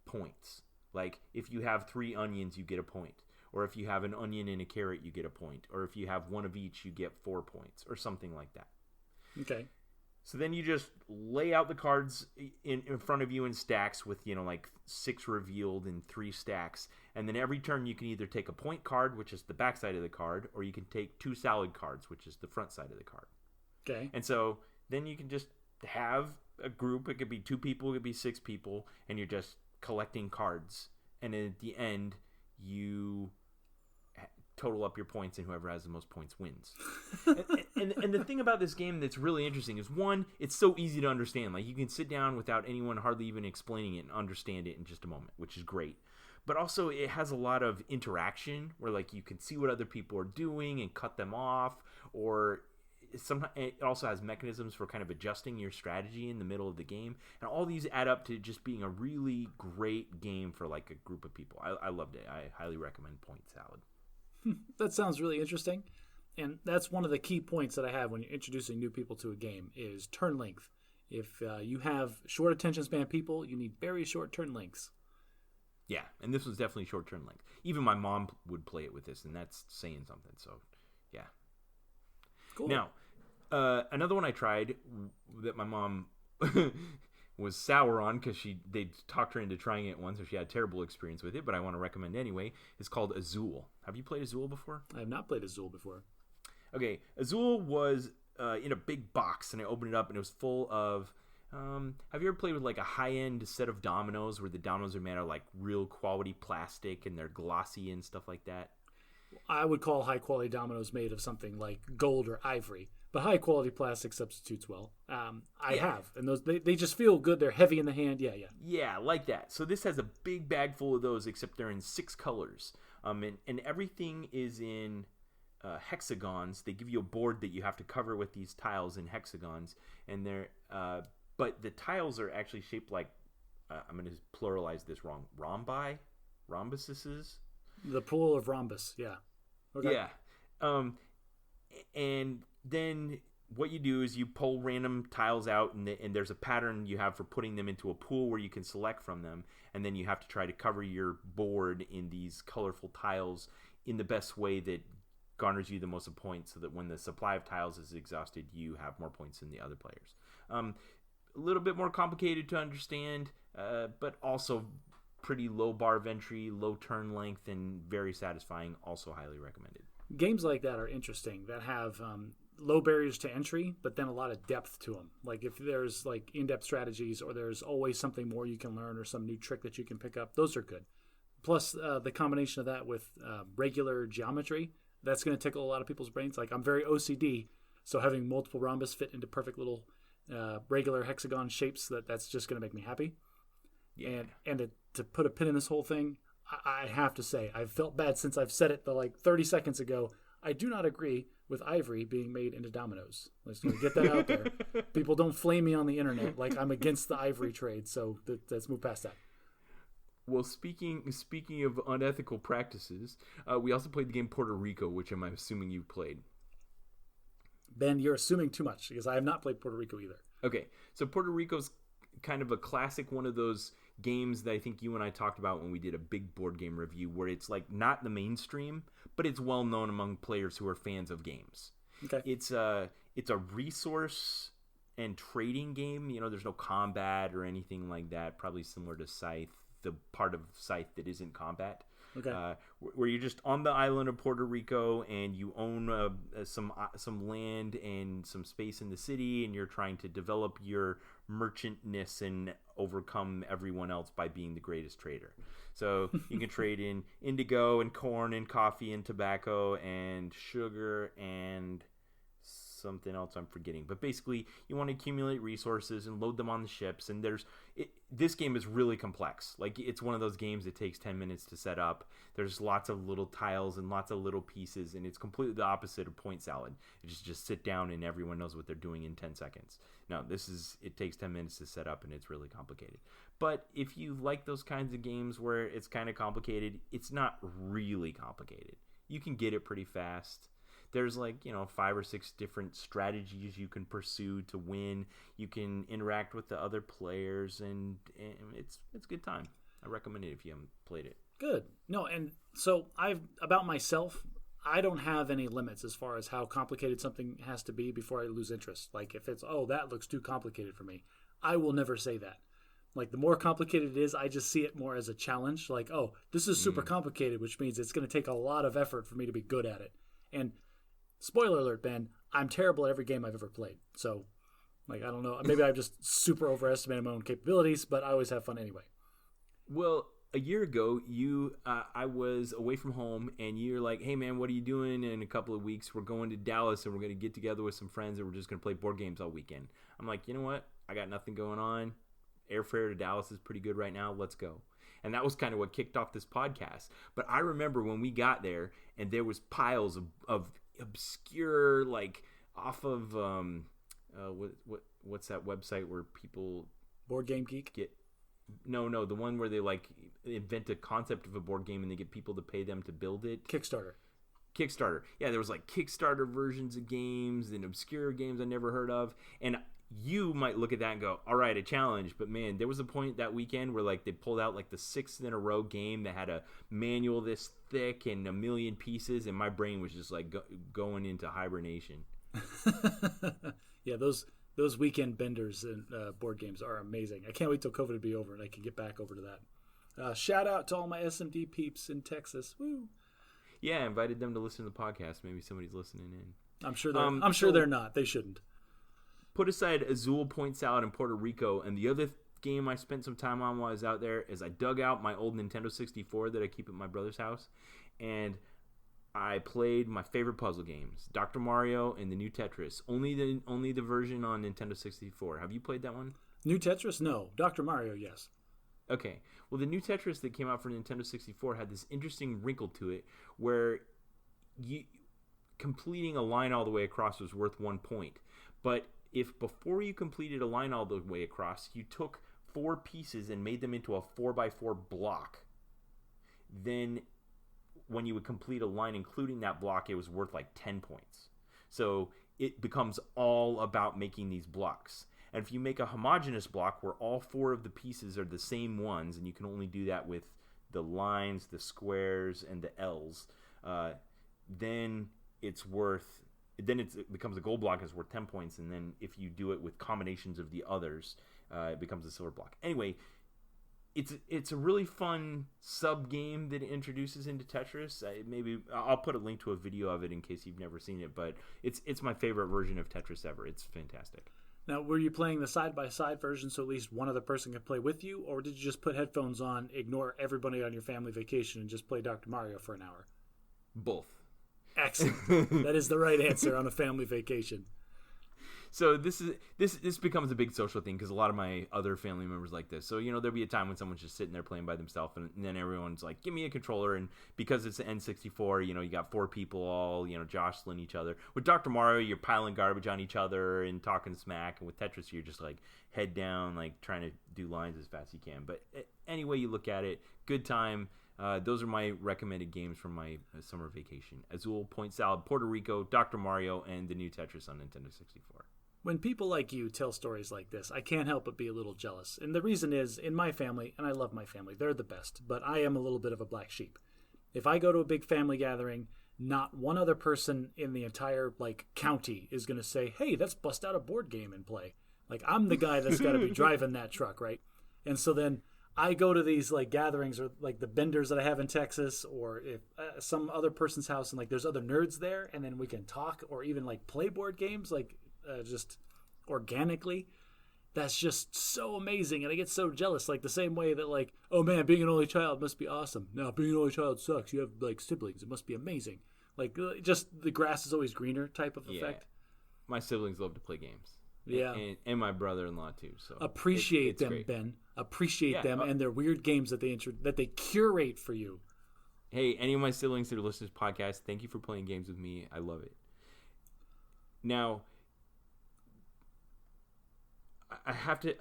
points. Like if you have 3 onions, you get a point. Or if you have an onion and a carrot, you get a point. Or if you have one of each, you get 4 points, or something like that. Okay. So then you just lay out the cards in front of you in stacks with, like 6 revealed in 3 stacks. And then every turn you can either take a point card, which is the back side of the card, or you can take 2 salad cards, which is the front side of the card. Okay. And so then you can just have a group. It could be 2 people, it could be 6 people, and you're just collecting cards. And at the end, you total up your points, and whoever has the most points wins. and the thing about this game that's really interesting is, one, it's so easy to understand. Like, you can sit down without anyone hardly even explaining it and understand it in just a moment, which is great. But also, it has a lot of interaction where, like, you can see what other people are doing and cut them off, or sometimes it also has mechanisms for kind of adjusting your strategy in the middle of the game, and all these add up to just being a really great game for like a group of people. I loved it. I highly recommend Point Salad. That sounds really interesting, and that's one of the key points that I have when you're introducing new people to a game is turn length. If you have short attention span people, you need very short turn lengths. Yeah, and this was definitely short turn length. Even my mom would play it with this, and that's saying something. So, yeah. Cool. Now, another one I tried that my mom was sour on because they talked her into trying it once, so she had a terrible experience with it, but I want to recommend anyway. It's called Azul. Have you played Azul before? I have not played Azul before. Okay, Azul was in a big box, and I opened it up, and it was full of... have you ever played with like a high-end set of dominoes where the dominoes are made out of like real quality plastic and they're glossy and stuff like that? I would call high-quality dominoes made of something like gold or ivory, but high-quality plastic substitutes well. I have, and those they just feel good. They're heavy in the hand. Yeah, like that. So this has a big bag full of those, except they're in 6 colors, and everything is in hexagons. They give you a board that you have to cover with these tiles in hexagons, and they're but the tiles are actually shaped like I'm going to pluralize this wrong. Rhombuses. The plural of rhombus, yeah. Okay. Yeah. And then what you do is you pull random tiles out, and there's a pattern you have for putting them into a pool where you can select from them, and then you have to try to cover your board in these colorful tiles in the best way that garners you the most points, so that when the supply of tiles is exhausted, you have more points than the other players. A little bit more complicated to understand, but also pretty low bar of entry, low turn length, and very satisfying. Also highly recommended. Games like that are interesting, that have low barriers to entry, but then a lot of depth to them. Like if there's like in-depth strategies, or there's always something more you can learn, or some new trick that you can pick up, those are good. Plus the combination of that with regular geometry, that's going to tickle a lot of people's brains. Like I'm very OCD, so having multiple rhombus fit into perfect little regular hexagon shapes, that's just going to make me happy. Yeah. And to put a pin in this whole thing, I have to say, I've felt bad since I've said it like 30 seconds ago. I do not agree with ivory being made into dominoes. Let's get that out there. People don't flame me on the internet like I'm against the ivory trade, so let's move past that. Well, speaking of unethical practices, we also played the game Puerto Rico, which I'm assuming you played. Ben, you're assuming too much, because I have not played Puerto Rico either. Okay, so Puerto Rico's kind of a classic one of those games that I think you and I talked about when we did a big board game review, where it's like not the mainstream, but it's well known among players who are fans of games. Okay. It's a resource and trading game. You know, there's no combat or anything like that. Probably similar to Scythe, the part of Scythe that isn't combat. Okay. Where you're just on the island of Puerto Rico, and you own some land and some space in the city, and you're trying to develop your merchantness and overcome everyone else by being the greatest trader. So you can trade in indigo and corn and coffee and tobacco and sugar and something else I'm forgetting. But basically, you want to accumulate resources and load them on the ships. And this game is really complex. Like, it's one of those games that takes 10 minutes to set up. There's lots of little tiles and lots of little pieces, and it's completely the opposite of Point Salad. You just sit down and everyone knows what they're doing in 10 seconds. No, it takes 10 minutes to set up, and it's really complicated. But if you like those kinds of games where it's kind of complicated, it's not really complicated. You can get it pretty fast. There's 5 or 6 different strategies you can pursue to win. You can interact with the other players, and it's a good time. I recommend it if you haven't played it. Good. No, and so about myself, I don't have any limits as far as how complicated something has to be before I lose interest. Like if it's, that looks too complicated for me, I will never say that. Like the more complicated it is, I just see it more as a challenge. Like, this is super complicated, which means it's going to take a lot of effort for me to be good at it. And spoiler alert, Ben, I'm terrible at every game I've ever played. So, I don't know. Maybe I've just super overestimated my own capabilities, but I always have fun anyway. Well, a year ago, I was away from home, and you're like, hey, man, what are you doing in a couple of weeks? We're going to Dallas, and we're going to get together with some friends, and we're just going to play board games all weekend. I'm like, you know what? I got nothing going on. Airfare to Dallas is pretty good right now. Let's go. And that was kind of what kicked off this podcast. But I remember when we got there, and there was piles of obscure, off of what's that website where people Board Game Geek get the one where they invent a concept of a board game and they get people to pay them to build it. Kickstarter. Yeah, there was Kickstarter versions of games and obscure games I never heard of. And you might look at that and go, all right, a challenge. But man, there was a point that weekend where they pulled out the 6th in a row game that had a manual this thick and a million pieces, and my brain was just going into hibernation. Yeah, those weekend benders and board games are amazing. I can't wait till COVID to be over and I can get back over to that. Shout out to all my SMD peeps in Texas. Woo! Yeah, I invited them to listen to the podcast. Maybe somebody's listening in. I'm sure they're not. They shouldn't. Put aside Azul, Point Salad, and Puerto Rico, and the other game I spent some time on while I was out there is I dug out my old Nintendo 64 that I keep at my brother's house, and I played my favorite puzzle games, Dr. Mario and the new Tetris. Only the version on Nintendo 64. Have you played that one? New Tetris? No. Dr. Mario, yes. Okay. Well, the new Tetris that came out for Nintendo 64 had this interesting wrinkle to it where completing a line all the way across was worth 1 point. But if before you completed a line all the way across, you took 4 pieces and made them into a 4x4 block, then when you would complete a line including that block, it was worth like 10 points. So it becomes all about making these blocks. And if you make a homogeneous block where all 4 of the pieces are the same ones, and you can only do that with the lines, the squares, and the L's, then it becomes a gold block and it's worth 10 points. And then if you do it with combinations of the others, it becomes a silver block. Anyway, it's a really fun sub game that it introduces into Tetris. Maybe I'll put a link to a video of it in case you've never seen it, but it's my favorite version of Tetris ever. It's fantastic. Now, were you playing the side-by-side version so at least one other person could play with you, or did you just put headphones on, ignore everybody on your family vacation, and just play Dr. Mario for an hour? Both. Excellent. That is the right answer on a family vacation. So this becomes a big social thing because a lot of my other family members like this. So, there'll be a time when someone's just sitting there playing by themselves, and then everyone's like, give me a controller. And because it's an N64, you got 4 people all, jostling each other. With Dr. Mario, you're piling garbage on each other and talking smack. And with Tetris, you're just like head down, like trying to do lines as fast as you can. But any way you look at it, good time. Those are my recommended games from my summer vacation. Azul, Point Salad, Puerto Rico, Dr. Mario, and the new Tetris on Nintendo 64. When people like you tell stories like this, I can't help but be a little jealous. And the reason is, in my family, and I love my family, they're the best, but I am a little bit of a black sheep. If I go to a big family gathering, not one other person in the entire, county is going to say, hey, let's bust out a board game and play. I'm the guy that's got to be driving that truck, right? And so then I go to these, gatherings or, the benders that I have in Texas, or if some other person's house and, there's other nerds there, and then we can talk or even, play board games, just organically. That's just so amazing, and I get so jealous. The same way that oh man, being an only child must be awesome. No, being an only child sucks. You have siblings. It must be amazing. Just the grass is always greener type of effect. My siblings love to play games. Yeah, and my brother-in-law too. So appreciate them, great. Ben. Appreciate them and their weird games that they curate for you. Hey, any of my siblings that are listening to this podcast, thank you for playing games with me. I love it. Now, I have to.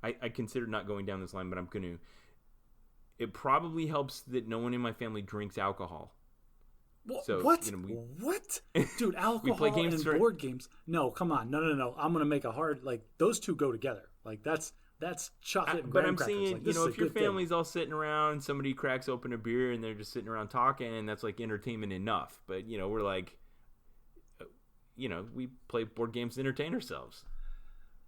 I considered not going down this line, but I'm going to. It probably helps that no one in my family drinks alcohol. So, what? What? Dude, alcohol play games and board games. No, come on. No. I'm going to make a hard, those two go together. That's chocolate and graham crackers. But I'm saying, if your family's all sitting around, somebody cracks open a beer and they're just sitting around talking, and that's entertainment enough. But, we're we play board games to entertain ourselves.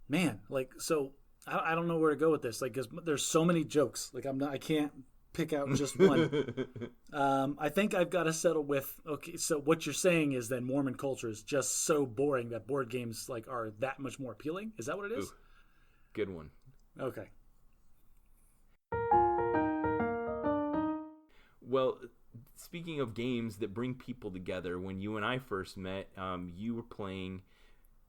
Man, so I don't know where to go with this. Because there's so many jokes. I can't pick out just one. I think I've got to settle with, okay, so what you're saying is that Mormon culture is just so boring that board games are that much more appealing? Is that what it is? Ooh, good one. Okay. Well, speaking of games that bring people together, when you and I first met, you were playing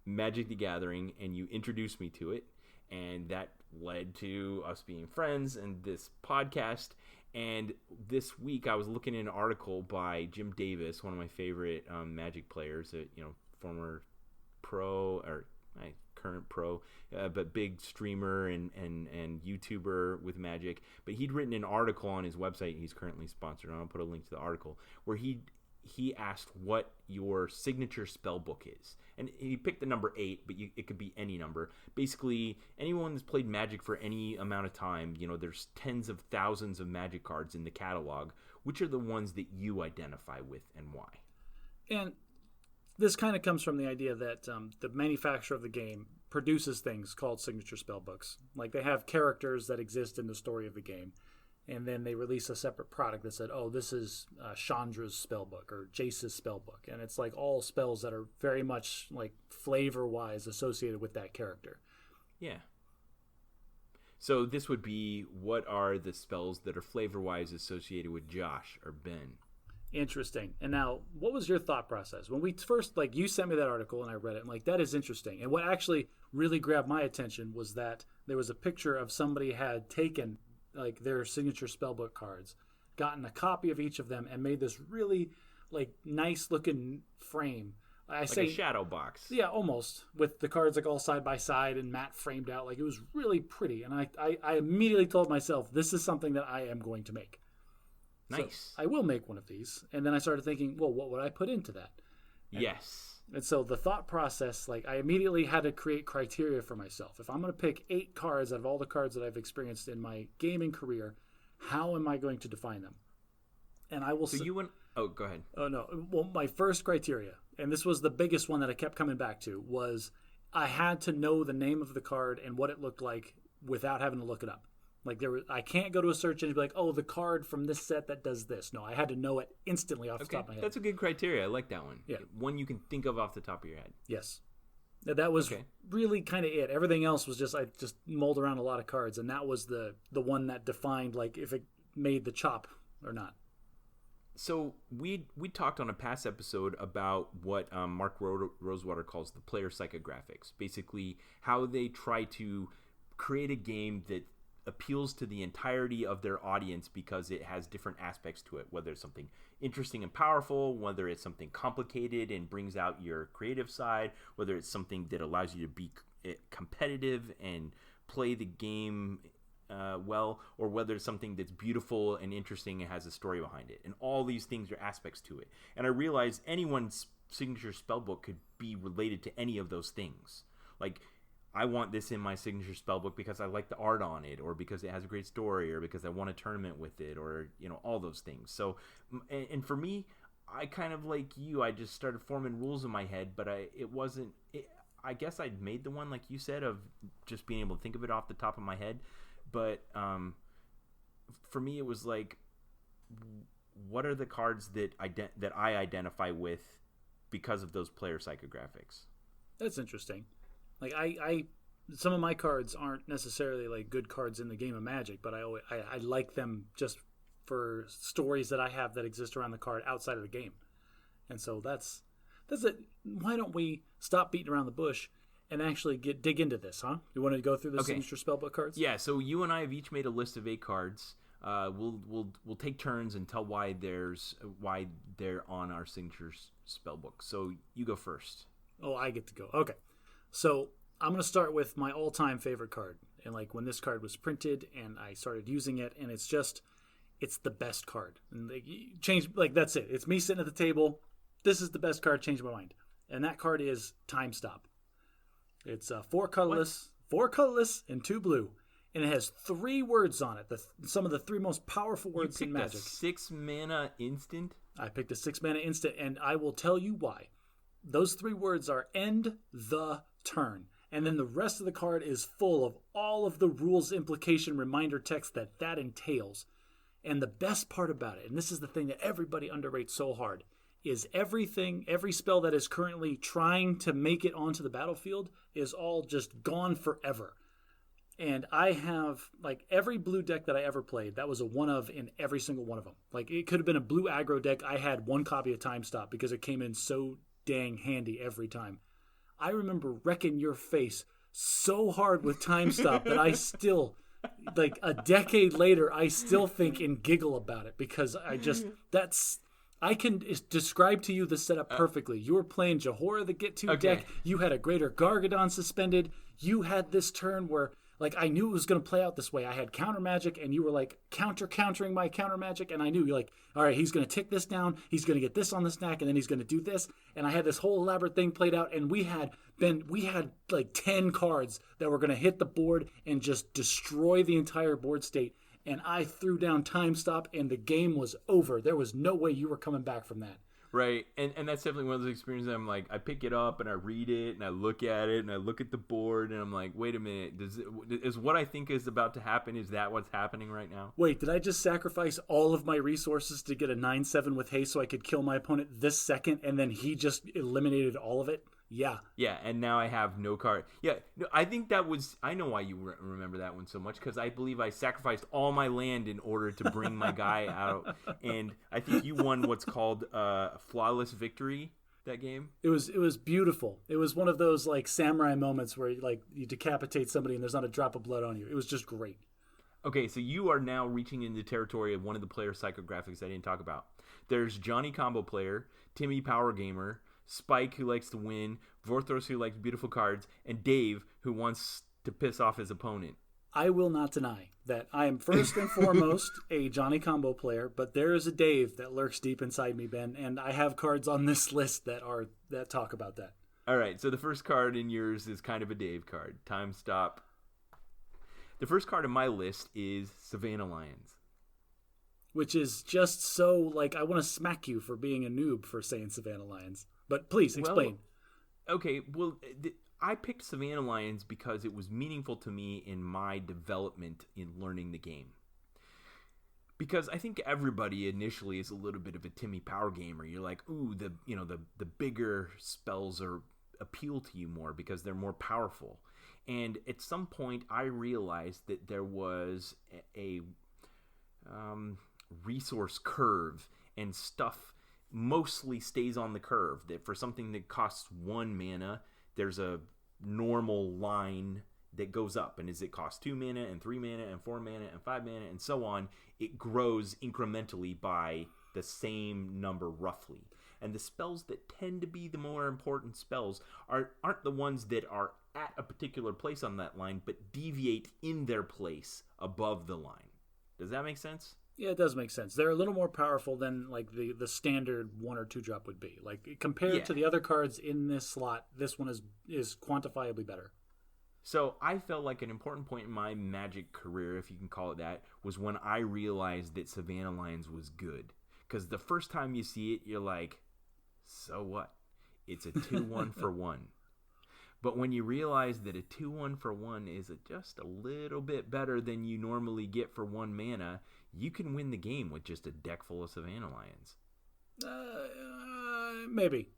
Magic the Gathering, and you introduced me to it, and that led to us being friends and this podcast. And this week I was looking at an article by Jim Davis, one of my favorite Magic players, former pro or current pro, but big streamer and YouTuber with Magic. But he'd written an article on his website. He's currently sponsored, and I'll put a link to the article, where he asked what your signature spell book is. And he picked the number 8, but it could be any number. Basically, anyone that's played Magic for any amount of time, there's tens of thousands of Magic cards in the catalog. Which are the ones that you identify with and why? And this kind of comes from the idea that the manufacturer of the game produces things called signature spellbooks. Like they have characters that exist in the story of the game, and then they release a separate product that said, oh, this is Chandra's spellbook or Jace's spellbook. And it's like all spells that are very much like flavor-wise associated with that character. Yeah. So this would be, what are the spells that are flavor-wise associated with Josh or Ben? Interesting. And now, what was your thought process? When we first, like, you sent me that article and I read it, and like, that is interesting. And what actually really grabbed my attention was that there was a picture of somebody had taken like their signature spellbook cards, gotten a copy of each of them, and made this really like nice looking frame. Like a shadow box. Yeah, almost, with the cards like all side by side and matte framed out. Like, it was really pretty. And I immediately told myself, this is something that I am going to make. Nice. So I will make one of these. And then I started thinking, well, what would I put into that? Yes. And so the thought process, like, I immediately had to create criteria for myself. If I'm going to pick 8 cards out of all the cards that I've experienced in my gaming career, how am I going to define them? And I will say... Oh, go ahead. Oh, no. Well, my first criteria, and this was the biggest one that I kept coming back to, was I had to know the name of the card and what it looked like without having to look it up. Like, I can't go to a search engine and be like, oh, the card from this set that does this. No, I had to know it instantly off the top of my head. That's a good criteria. I like that one. Yeah. One you can think of off the top of your head. Yes. That was really kind of it. Everything else was just, I just mulled around a lot of cards, and that was the one that defined, like, if it made the chop or not. So we talked on a past episode about what Mark Rosewater calls the player psychographics. Basically, how they try to create a game that appeals to the entirety of their audience because it has different aspects to it, whether it's something interesting and powerful, whether it's something complicated and brings out your creative side, whether it's something that allows you to be competitive and play the game well, or whether it's something that's beautiful and interesting and has a story behind it. And all these things are aspects to it. And I realized anyone's signature spellbook could be related to any of those things. Like, I want this in my signature spellbook because I like the art on it, or because it has a great story, or because I won a tournament with it, or, you know, all those things. So, and for me, I kind of like you, I just started forming rules in my head, but I guess I'd made the one, like you said, of just being able to think of it off the top of my head. But for me, it was like, what are the cards that I identify with because of those player psychographics? That's interesting. Like, I some of my cards aren't necessarily like good cards in the game of Magic, but I like them just for stories that I have that exist around the card outside of the game. And so that's it. Why don't we stop beating around the bush and actually dig into this, huh? You want to go through the signature spellbook cards? Yeah. So you and I have each made a list of 8 cards. We'll take turns and tell why they're on our signature spellbook. So you go first. Oh, I get to go. Okay. So I'm going to start with my all-time favorite card. And like when this card was printed and I started using it, and it's the best card. And that's it. It's me sitting at the table. This is the best card. Changed my mind. And that card is Time Stop. It's 4 colorless, and 2 blue. And it has 3 words on it. Some of the 3 most powerful words in Magic. You picked a 6 mana instant? I picked a 6 mana instant, and I will tell you why. Those 3 words are end the turn. And then the rest of the card is full of all of the rules implication reminder text that entails. And the best part about it, and this is the thing that everybody underrates so hard, is every spell that is currently trying to make it onto the battlefield is all just gone forever. And I have, like, every blue deck that I ever played, that was a one of in every single one of them. Like, it could have been a blue aggro deck. I had 1 copy of Time Stop because it came in so dang handy every time. I remember wrecking your face so hard with Time Stop that I still, like, a decade later, I still think and giggle about it because I can describe to you the setup perfectly. You were playing Jahora the Get To deck. You had a Greater Gargadon suspended. You had this turn where, like, I knew it was going to play out this way. I had counter magic, and you were, like, countering my counter magic, and I knew, you're like, all right, he's going to tick this down, he's going to get this on the stack, and then he's going to do this. And I had this whole elaborate thing played out, and we had like 10 cards that were going to hit the board and just destroy the entire board state. And I threw down Time Stop, and the game was over. There was no way you were coming back from that. Right, and that's definitely one of those experiences. I'm like, I pick it up and I read it and I look at it and I look at the board and I'm like, wait a minute, is what I think is about to happen? Is that what's happening right now? Wait, did I just sacrifice all of my resources to get a 9/7 with haste so I could kill my opponent this second, and then he just eliminated all of it? Yeah. Yeah, and now I have no card. Yeah, no, I think that was... I know why you remember that one so much, because I believe I sacrificed all my land in order to bring my guy out, and I think you won what's called flawless victory that game. It was beautiful. It was one of those like samurai moments where like you decapitate somebody and there's not a drop of blood on you. It was just great. Okay, so you are now reaching into the territory of one of the player psychographics I didn't talk about. There's Johnny Combo Player, Timmy Power Gamer, Spike, who likes to win, Vorthos, who likes beautiful cards, and Dave, who wants to piss off his opponent. I will not deny that I am first and foremost a Johnny Combo player, but there is a Dave that lurks deep inside me, Ben, and I have cards on this list that talk about that. All right, so the first card in yours is kind of a Dave card. Time stop. The first card on my list is Savannah Lions. Which is just so, like, I want to smack you for being a noob for saying Savannah Lions. But please, explain. I picked Savannah Lions because it was meaningful to me in my development in learning the game. Because I think everybody initially is a little bit of a Timmy Power gamer. You're like, ooh, the bigger spells appeal to you more because they're more powerful. And at some point, I realized that there was a resource curve, and stuff mostly stays on the curve. That for something that costs 1 mana, there's a normal line that goes up, and as it costs 2 mana and 3 mana and 4 mana and 5 mana and so on, it grows incrementally by the same number roughly. And the spells that tend to be the more important spells aren't the ones that are at a particular place on that line, but deviate in their place above the line. Does that make sense? Yeah, it does make sense. They're a little more powerful than like the standard 1 or 2 drop would be. Like compared to the other cards in this slot, this one is quantifiably better. So I felt like an important point in my Magic career, if you can call it that, was when I realized that Savannah Lions was good. Because the first time you see it, you're like, so what? It's a 2-1 for 1. But when you realize that a 2-1 for 1 is just a little bit better than you normally get for 1 mana, you can win the game with just a deck full of Savannah Lions. Maybe.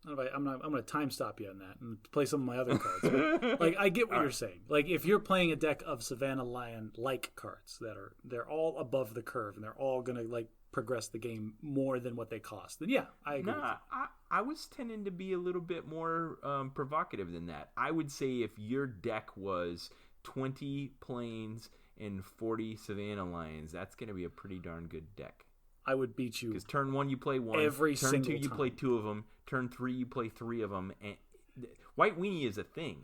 I'm going to time stop you on that and play some of my other cards. But, like, I get what you're saying. Like, if you're playing a deck of Savannah Lion-like cards they're all above the curve and they're all going to like progress the game more than what they cost, then yeah, I agree. I was tending to be a little bit more provocative than that. I would say if your deck was 20 planes and 40 Savannah Lions, that's going to be a pretty darn good deck. I would beat you. Because turn 1 you play 1, every turn single 2 you time. play 2 of them, turn 3 you play 3 of them. And White Weenie is a thing.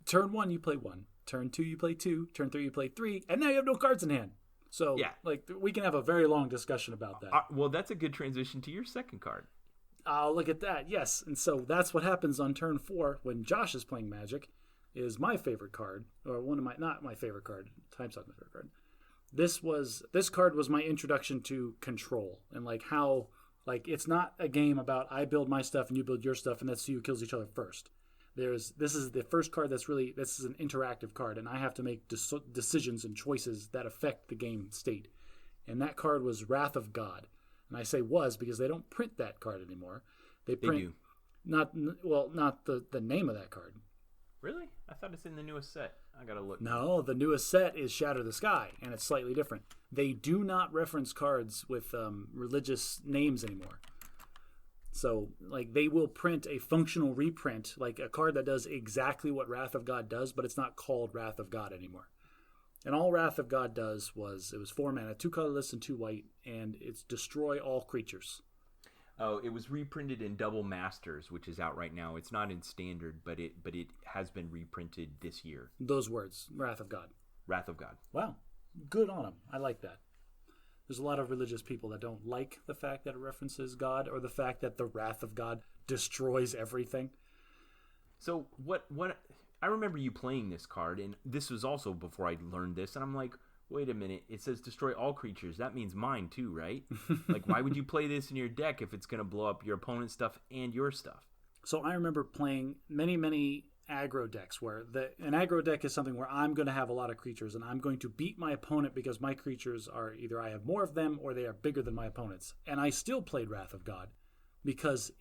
Turn 1 you play 1, turn 2 you play 2, turn 3 you play 3, and now you have no cards in hand. So yeah, like we can have a very long discussion about that. Well, that's a good transition to your second card. Look at that. Yes, and so that's what happens on turn 4 when Josh is playing Magic. Is my favorite card, or not my favorite card. Time's not my favorite card. This card was my introduction to control and like how like it's not a game about I build my stuff and you build your stuff and that's who kills each other first. This is the first card this is an interactive card, and I have to make decisions and choices that affect the game state. And that card was Wrath of God. And I say was because they don't print that card anymore. They print not the name of that card. Really? I thought it's in the newest set. I gotta look. No, the newest set is Shatter the Sky, and it's slightly different. They do not reference cards with religious names anymore. So, like, they will print a functional reprint, like a card that does exactly what Wrath of God does, but it's not called Wrath of God anymore. And all Wrath of God does it was 4 mana, 2 colorless and 2 white, and it's destroy all creatures. Oh, it was reprinted in Double Masters, which is out right now. It's not in Standard, but it has been reprinted this year. Those words, Wrath of God. Wrath of God. Wow. Good on them. I like that. There's a lot of religious people that don't like the fact that it references God or the fact that the wrath of God destroys everything. So what I remember you playing this card, and this was also before I learned this, and I'm like, wait a minute, it says destroy all creatures. That means mine too, right? Like, why would you play this in your deck if it's going to blow up your opponent's stuff and your stuff? So I remember playing many aggro decks where an aggro deck is something where I'm going to have a lot of creatures and I'm going to beat my opponent because my creatures are either I have more of them or they are bigger than my opponent's. And I still played Wrath of God because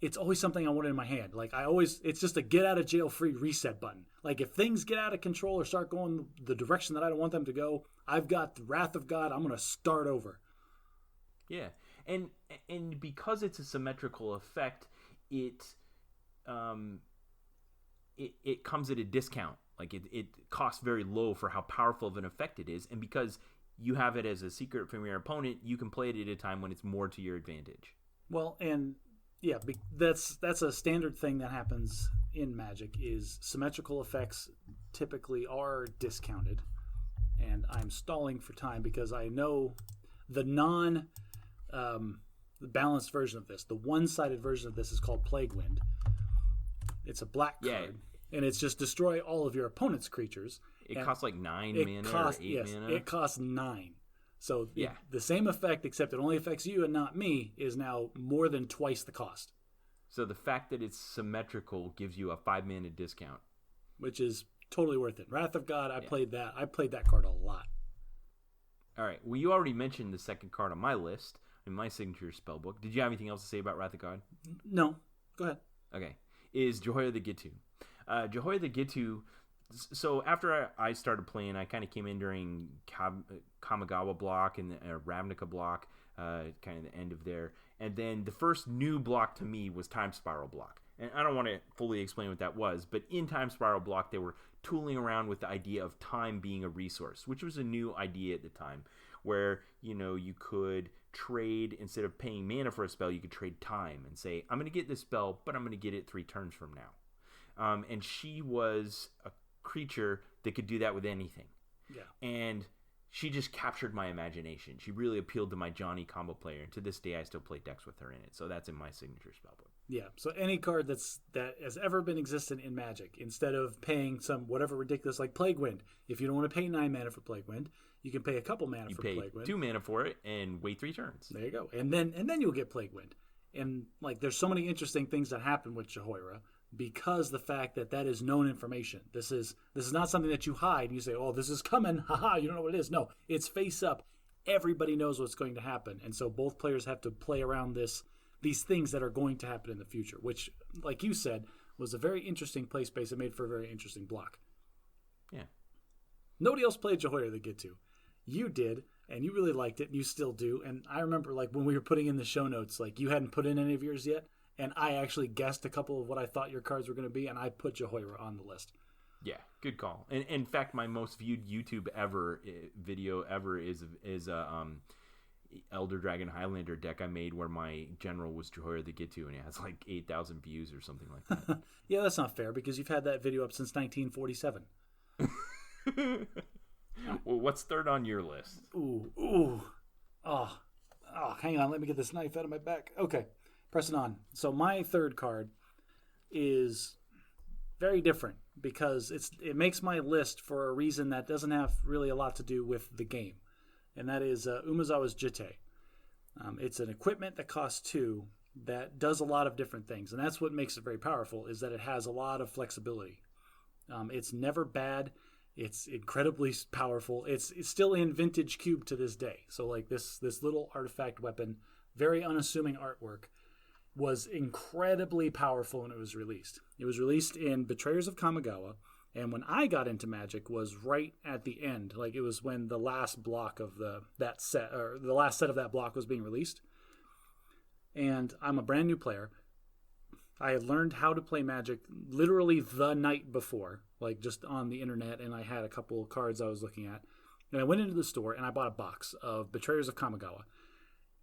it's always something I wanted in my hand. Like it's just a get out of jail free reset button. Like if things get out of control or start going the direction that I don't want them to go, I've got the Wrath of God. I'm going to start over. Yeah. And because it's a symmetrical effect, it comes at a discount. Like it costs very low for how powerful of an effect it is. And because you have it as a secret from your opponent, you can play it at a time when it's more to your advantage. Well, and yeah, that's a standard thing that happens in Magic is symmetrical effects typically are discounted. And I'm stalling for time because I know the balanced version of this, the one-sided version of this is called Plague Wind. It's a black card, and it's just destroy all of your opponent's creatures. It costs like 9 mana or 8 mana. It costs 9. So the same effect, except it only affects you and not me, is now more than twice the cost. So the fact that it's symmetrical gives you a 5 mana discount. Which is totally worth it. Wrath of God, I played that. I played that card a lot. All right. Well, you already mentioned the second card on my list, in my signature spellbook. Did you have anything else to say about Wrath of God? No. Go ahead. Okay. Is Jehoiah the Gitu. Jehoiah the Gitu, so after I started playing, I kind of came in during Kamigawa block and Ravnica block, kind of the end of there. And then the first new block to me was Time Spiral block. And I don't want to fully explain what that was, but in Time Spiral block, they were tooling around with the idea of time being a resource, which was a new idea at the time, where, you could trade, instead of paying mana for a spell, you could trade time and say, I'm going to get this spell, but I'm going to get it 3 turns from now. And she was a creature that could do that with anything. Yeah. And she just captured my imagination. She really appealed to my Johnny combo player, and to this day I still play decks with her in it. So that's in my signature spellbook. Yeah, so any card that has ever been existent in Magic, instead of paying some whatever ridiculous like Plague Wind, if you don't want to pay 9 mana for Plague Wind, you can pay a couple mana for Plague Wind. You pay 2 mana for it and wait 3 turns. There you go. And then you'll get Plague Wind. And like there's so many interesting things that happen with Jehoiah because the fact that is known information. This is not something that you hide and you say, "Oh, this is coming." Haha, you don't know what it is. No, it's face up. Everybody knows what's going to happen. And so both players have to play around these things that are going to happen in the future, which, like you said, was a very interesting play space. It made for a very interesting block. Yeah. Nobody else played Jehoiah the Gitu. You did, and you really liked it, and you still do. And I remember, like, when we were putting in the show notes, like, you hadn't put in any of yours yet, and I actually guessed a couple of what I thought your cards were going to be, and I put Jehoiah on the list. Yeah, good call. And in fact, my most viewed YouTube video ever is Elder Dragon Highlander deck I made where my general was Jehoiah the Gitu, and it has like 8,000 views or something like that. Yeah, that's not fair because you've had that video up since 1947. Well, what's third on your list? Ooh. Oh, hang on. Let me get this knife out of my back. Okay, pressing on. So my third card is very different because it makes my list for a reason that doesn't have really a lot to do with the game. And that is Umezawa's Jitte. It's an equipment that costs 2 that does a lot of different things. And that's what makes it very powerful, is that it has a lot of flexibility. It's never bad. It's incredibly powerful. It's still in vintage cube to this day. So like this little artifact weapon, very unassuming artwork, was incredibly powerful when it was released. It was released in Betrayers of Kamigawa. And when I got into Magic was right at the end. Like it was when the last block of that set, or the last set of that block was being released. And I'm a brand new player. I had learned how to play Magic literally the night before, like just on the internet, and I had a couple of cards I was looking at. And I went into the store and I bought a box of Betrayers of Kamigawa.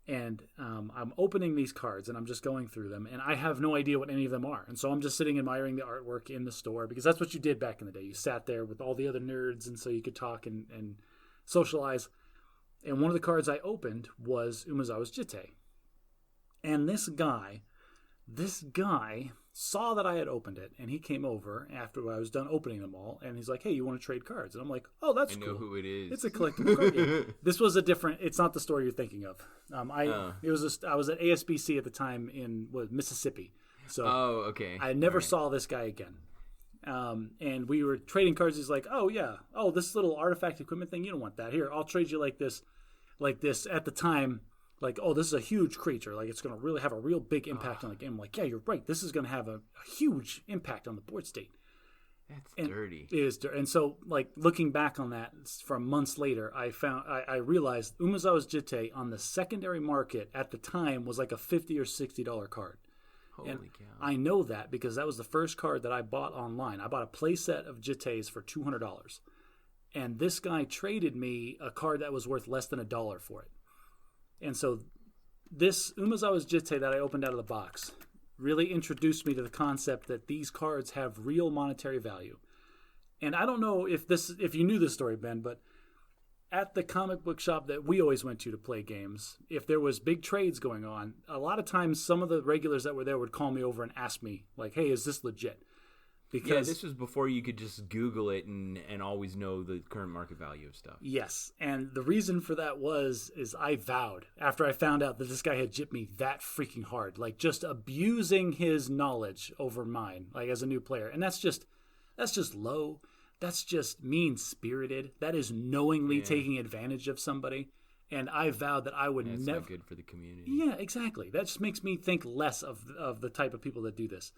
And I'm opening these cards and I'm just going through them, and I have no idea what any of them are. And so I'm just sitting admiring the artwork in the store, because that's what you did back in the day. You sat there with all the other nerds, and so you could talk and socialize. And one of the cards I opened was Umezawa's Jitte. And this guy This guy saw that I had opened it, and he came over after I was done opening them all, and he's like, "Hey, you want to trade cards?" And I'm like, "Oh, that's cool. I know who it is. It's a collectible card game." This was a different. It's not the story you're thinking of. I was at ASBC at the time in Mississippi, so okay. I never saw this guy again. And we were trading cards. He's like, "Oh yeah, this little artifact equipment thing. You don't want that. Here, I'll trade you like this." At the time. Like, this is a huge creature. Like, it's going to really have a real big impact on the game. I'm like, yeah, you're right. This is going to have a huge impact on the board state. That's dirty. It is dirty. And so, like, looking back on that from months later, I realized Umezawa's Jitte on the secondary market at the time was like a $50 or $60 card. Holy and cow. I know that because that was the first card that I bought online. I bought a play set of Jittes for $200. And this guy traded me a card that was worth less than $1 for it. And so this Umezawa's Jitte that I opened out of the box really introduced me to the concept that these cards have real monetary value. And I don't know if you knew this story, Ben, but at the comic book shop that we always went to play games, if there was big trades going on, a lot of times some of the regulars that were there would call me over and ask me, like, "Hey, is this legit?" Because this was before you could just Google it and always know the current market value of stuff. Yes, and the reason for that is I vowed after I found out that this guy had gypped me that freaking hard, like just abusing his knowledge over mine, like as a new player, and that's just low. That's just mean-spirited. That is knowingly taking advantage of somebody. And I vowed that I would never. It's not good for the community. Yeah, exactly. That just makes me think less of the type of people that do this.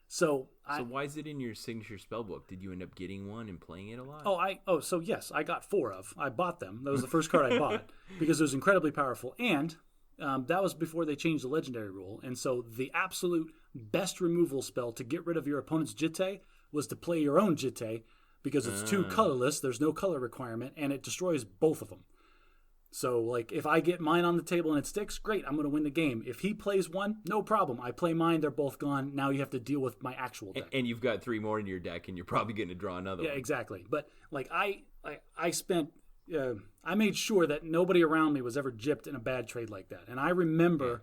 So why is it in your signature spellbook? Did you end up getting one and playing it a lot? So yes, I got 4 of. I bought them. That was the first card I bought because it was incredibly powerful, and that was before they changed the legendary rule. And so the absolute best removal spell to get rid of your opponent's Jitte was to play your own Jitte because it's 2 colorless. There's no color requirement, and it destroys both of them. So, like, if I get mine on the table and it sticks, great, I'm going to win the game. If he plays one, no problem. I play mine, they're both gone. Now you have to deal with my actual deck. And you've got 3 more in your deck, and you're probably going to draw another one. Yeah, exactly. But, like, I made sure that nobody around me was ever gypped in a bad trade like that. And I remember,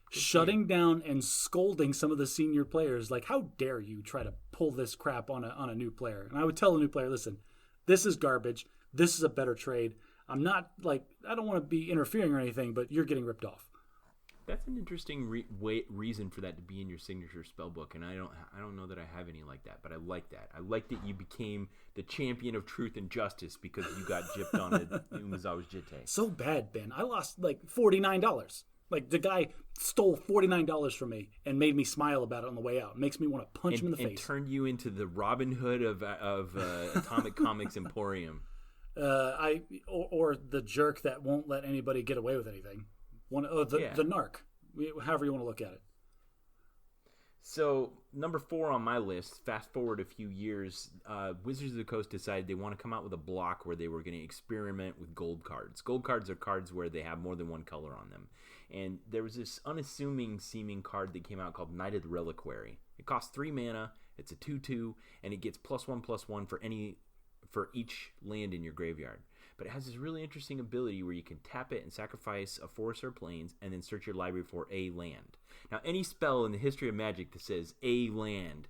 shutting down and scolding some of the senior players, like, how dare you try to pull this crap on a new player? And I would tell a new player, listen, this is garbage. This is a better trade. I'm not, I don't want to be interfering or anything, but you're getting ripped off. That's an interesting reason for that to be in your signature spellbook, and I don't know that I have any like that, but I like that. I like that you became the champion of truth and justice because you got gypped on a Umezawa's Jitte. So bad, Ben. I lost, $49. Like, the guy stole $49 from me and made me smile about it on the way out. It makes me want to punch him in the face. And turned you into the Robin Hood of Atomic Comics Emporium. Or the jerk that won't let anybody get away with anything. The narc, however you want to look at it. So, number 4 on my list, fast forward a few years, Wizards of the Coast decided they want to come out with a block where they were going to experiment with gold cards. Gold cards are cards where they have more than one color on them. And there was this unassuming seeming card that came out called Knight of the Reliquary. It costs 3 mana, it's a 2/2, and it gets +1/+1 for each land in your graveyard. But it has this really interesting ability where you can tap it and sacrifice a forest or plains and then search your library for a land. Now, any spell in the history of Magic that says a land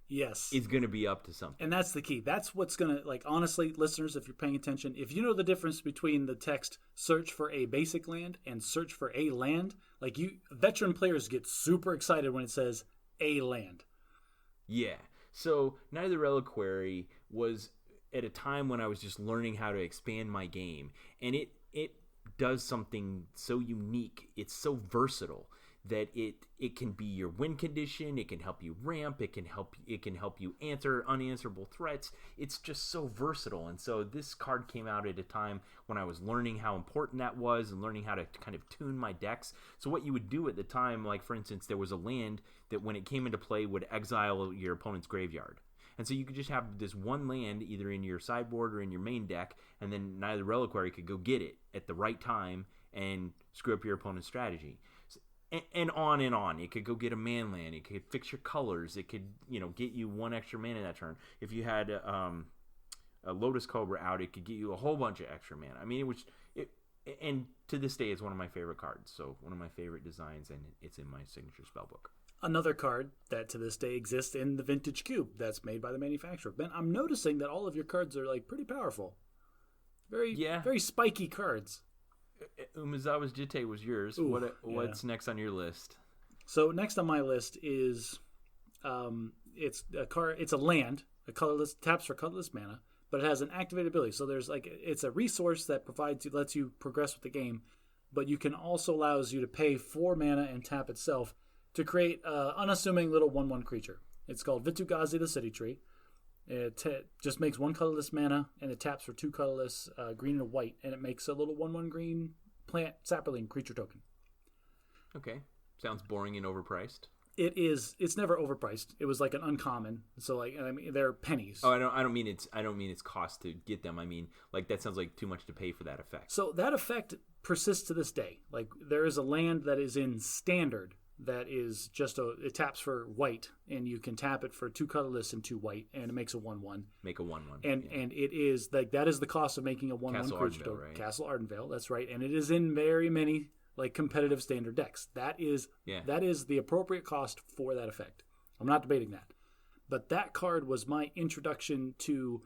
is going to be up to something. And that's the key. That's what's going to, honestly, listeners, if you're paying attention, if you know the difference between the text search for a basic land and search for a land, veteran players get super excited when it says a land. Yeah. So, Knight of the Reliquary was at a time when I was just learning how to expand my game, and it does something so unique. It's so versatile that it can be your win condition. It can help you ramp. It can help you answer unanswerable threats. It's just so versatile. And so this card came out at a time when I was learning how important that was and learning how to kind of tune my decks. So what you would do at the time, like for instance, there was a land that when it came into play would exile your opponent's graveyard. And so you could just have this one land either in your sideboard or in your main deck, and then Knight of the Reliquary could go get it at the right time and screw up your opponent's strategy. And on and on. It could go get a man land. It could fix your colors. It could, get you 1 extra mana that turn. If you had a Lotus Cobra out, it could get you a whole bunch of extra mana. I mean, and to this day, it's one of my favorite cards. So one of my favorite designs, and it's in my signature spellbook. Another card that to this day exists in the Vintage Cube that's made by the manufacturer. Ben, I'm noticing that all of your cards are like pretty powerful. Very spiky cards. Umezawa's Jitte was yours. What's next on your list? So next on my list is it's a card. It's a land, a colorless, taps for colorless mana, but it has an activated ability. So there's it's a resource that lets you progress with the game, but you can also allows you to pay 4 mana and tap itself to create an unassuming little 1/1 creature. It's called Vitugazi the City Tree. It just makes 1 colorless mana, and it taps for 2 colorless, green and a white, and it makes a little 1/1 green plant sapperling creature token. Okay. Sounds boring and overpriced. It is. It's never overpriced. It was like an uncommon. So they're pennies. Oh, I don't mean it's cost to get them. I mean, like, that sounds like too much to pay for that effect. So that effect persists to this day. Like, there is a land that is in standard that is just it taps for white, and you can tap it for 2 colorless and 2 white, and it makes a 1/1. Make a 1/1. And it is that is the cost of making a 1/1 creature token. Right? Castle Ardenvale, that's right. And it is in very many like competitive standard decks. That is the appropriate cost for that effect. I'm not debating that. But that card was my introduction to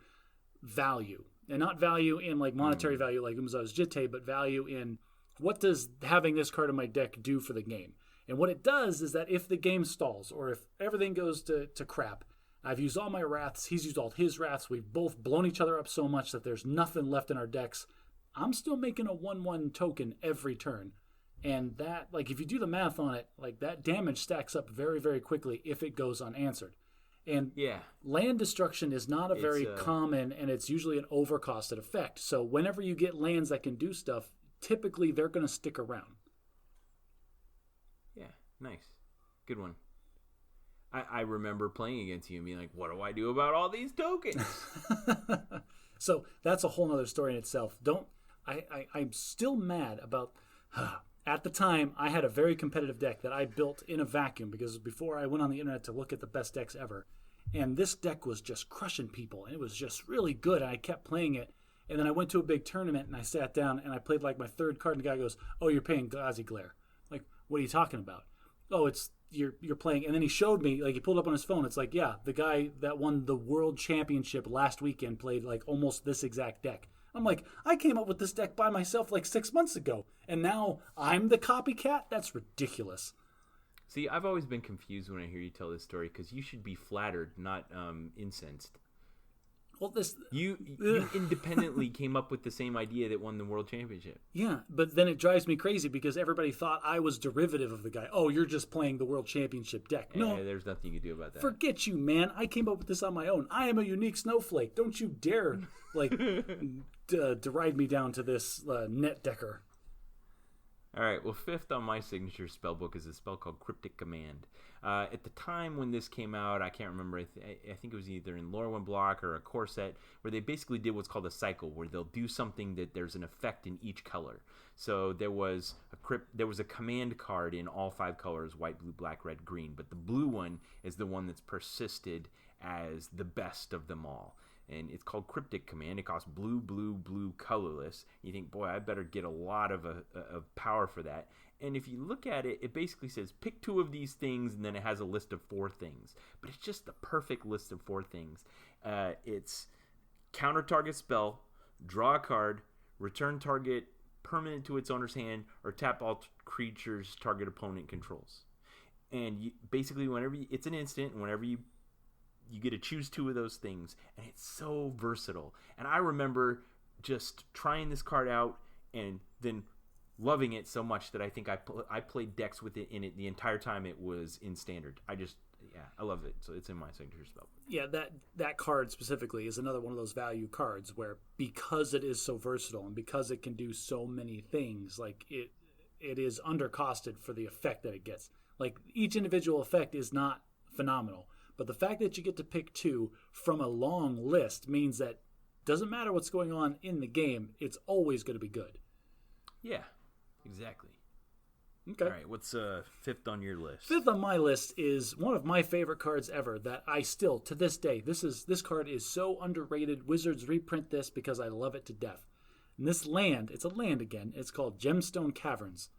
value. And not value in like monetary value like Umezawa's Jitte, but value in what does having this card in my deck do for the game. And what it does is that if the game stalls or if everything goes to crap, I've used all my wraths, he's used all his wraths, we've both blown each other up so much that there's nothing left in our decks, I'm still making a 1/1 token every turn. And that, like, if you do the math on it, like, that damage stacks up very, very quickly if it goes unanswered. And land destruction is not a very common, and it's usually an overcosted effect. So whenever you get lands that can do stuff, typically they're going to stick around. Yeah, nice. Good one. I remember playing against you and being like, what do I do about all these tokens? So that's a whole other story in itself. I'm still mad about... At the time, I had a very competitive deck that I built in a vacuum because before I went on the internet to look at the best decks ever. And this deck was just crushing people. And it was just really good. And I kept playing it. And then I went to a big tournament and I sat down and I played like my 3rd card. And the guy goes, oh, you're playing Gazi Glare. Like, what are you talking about? Oh, it's you're playing. And then he showed me, like he pulled up on his phone. It's like, yeah, the guy that won the world championship last weekend played like almost this exact deck. I'm like, I came up with this deck by myself like 6 months ago, and now I'm the copycat? That's ridiculous. See, I've always been confused when I hear you tell this story, because you should be flattered, not incensed. Well, you independently came up with the same idea that won the world championship. Yeah, but then it drives me crazy because everybody thought I was derivative of the guy. Oh, you're just playing the world championship deck. No, there's nothing you can do about that. Forget you, man. I came up with this on my own. I am a unique snowflake. Don't you dare deride me down to this net decker. All right, well, 5th on my signature spellbook is a spell called Cryptic Command. At the time when this came out, I can't remember, I think it was either in Lorwyn Block or a core set, where they basically did what's called a cycle, where they'll do something that there's an effect in each color. So there was a command card in all 5 colors, white, blue, black, red, green, but the blue one is the one that's persisted as the best of them all. And it's called Cryptic Command. It costs blue, blue, blue, colorless. You think, boy, I better get a lot of power for that. And if you look at it, it basically says pick 2 of these things, and then it has a list of 4 things. But it's just the perfect list of 4 things. It's counter target spell, draw a card, return target permanent to its owner's hand, or tap all creatures target opponent controls. And basically, it's an instant, and whenever you get to choose 2 of those things, and it's so versatile. And I remember just trying this card out and then loving it so much that I think I played decks with it in it the entire time it was in standard. I love it. So it's in my signature spell. Yeah, that card specifically is another one of those value cards where because it is so versatile and because it can do so many things, like it is undercosted for the effect that it gets. Like each individual effect is not phenomenal. But the fact that you get to pick 2 from a long list means that doesn't matter what's going on in the game, it's always going to be good. Yeah, exactly. Okay. All right, what's 5th on your list? 5th on my list is one of my favorite cards ever that I still, to this day, this card is so underrated. Wizards reprint this because I love it to death. And this land, it's a land again. It's called Gemstone Caverns.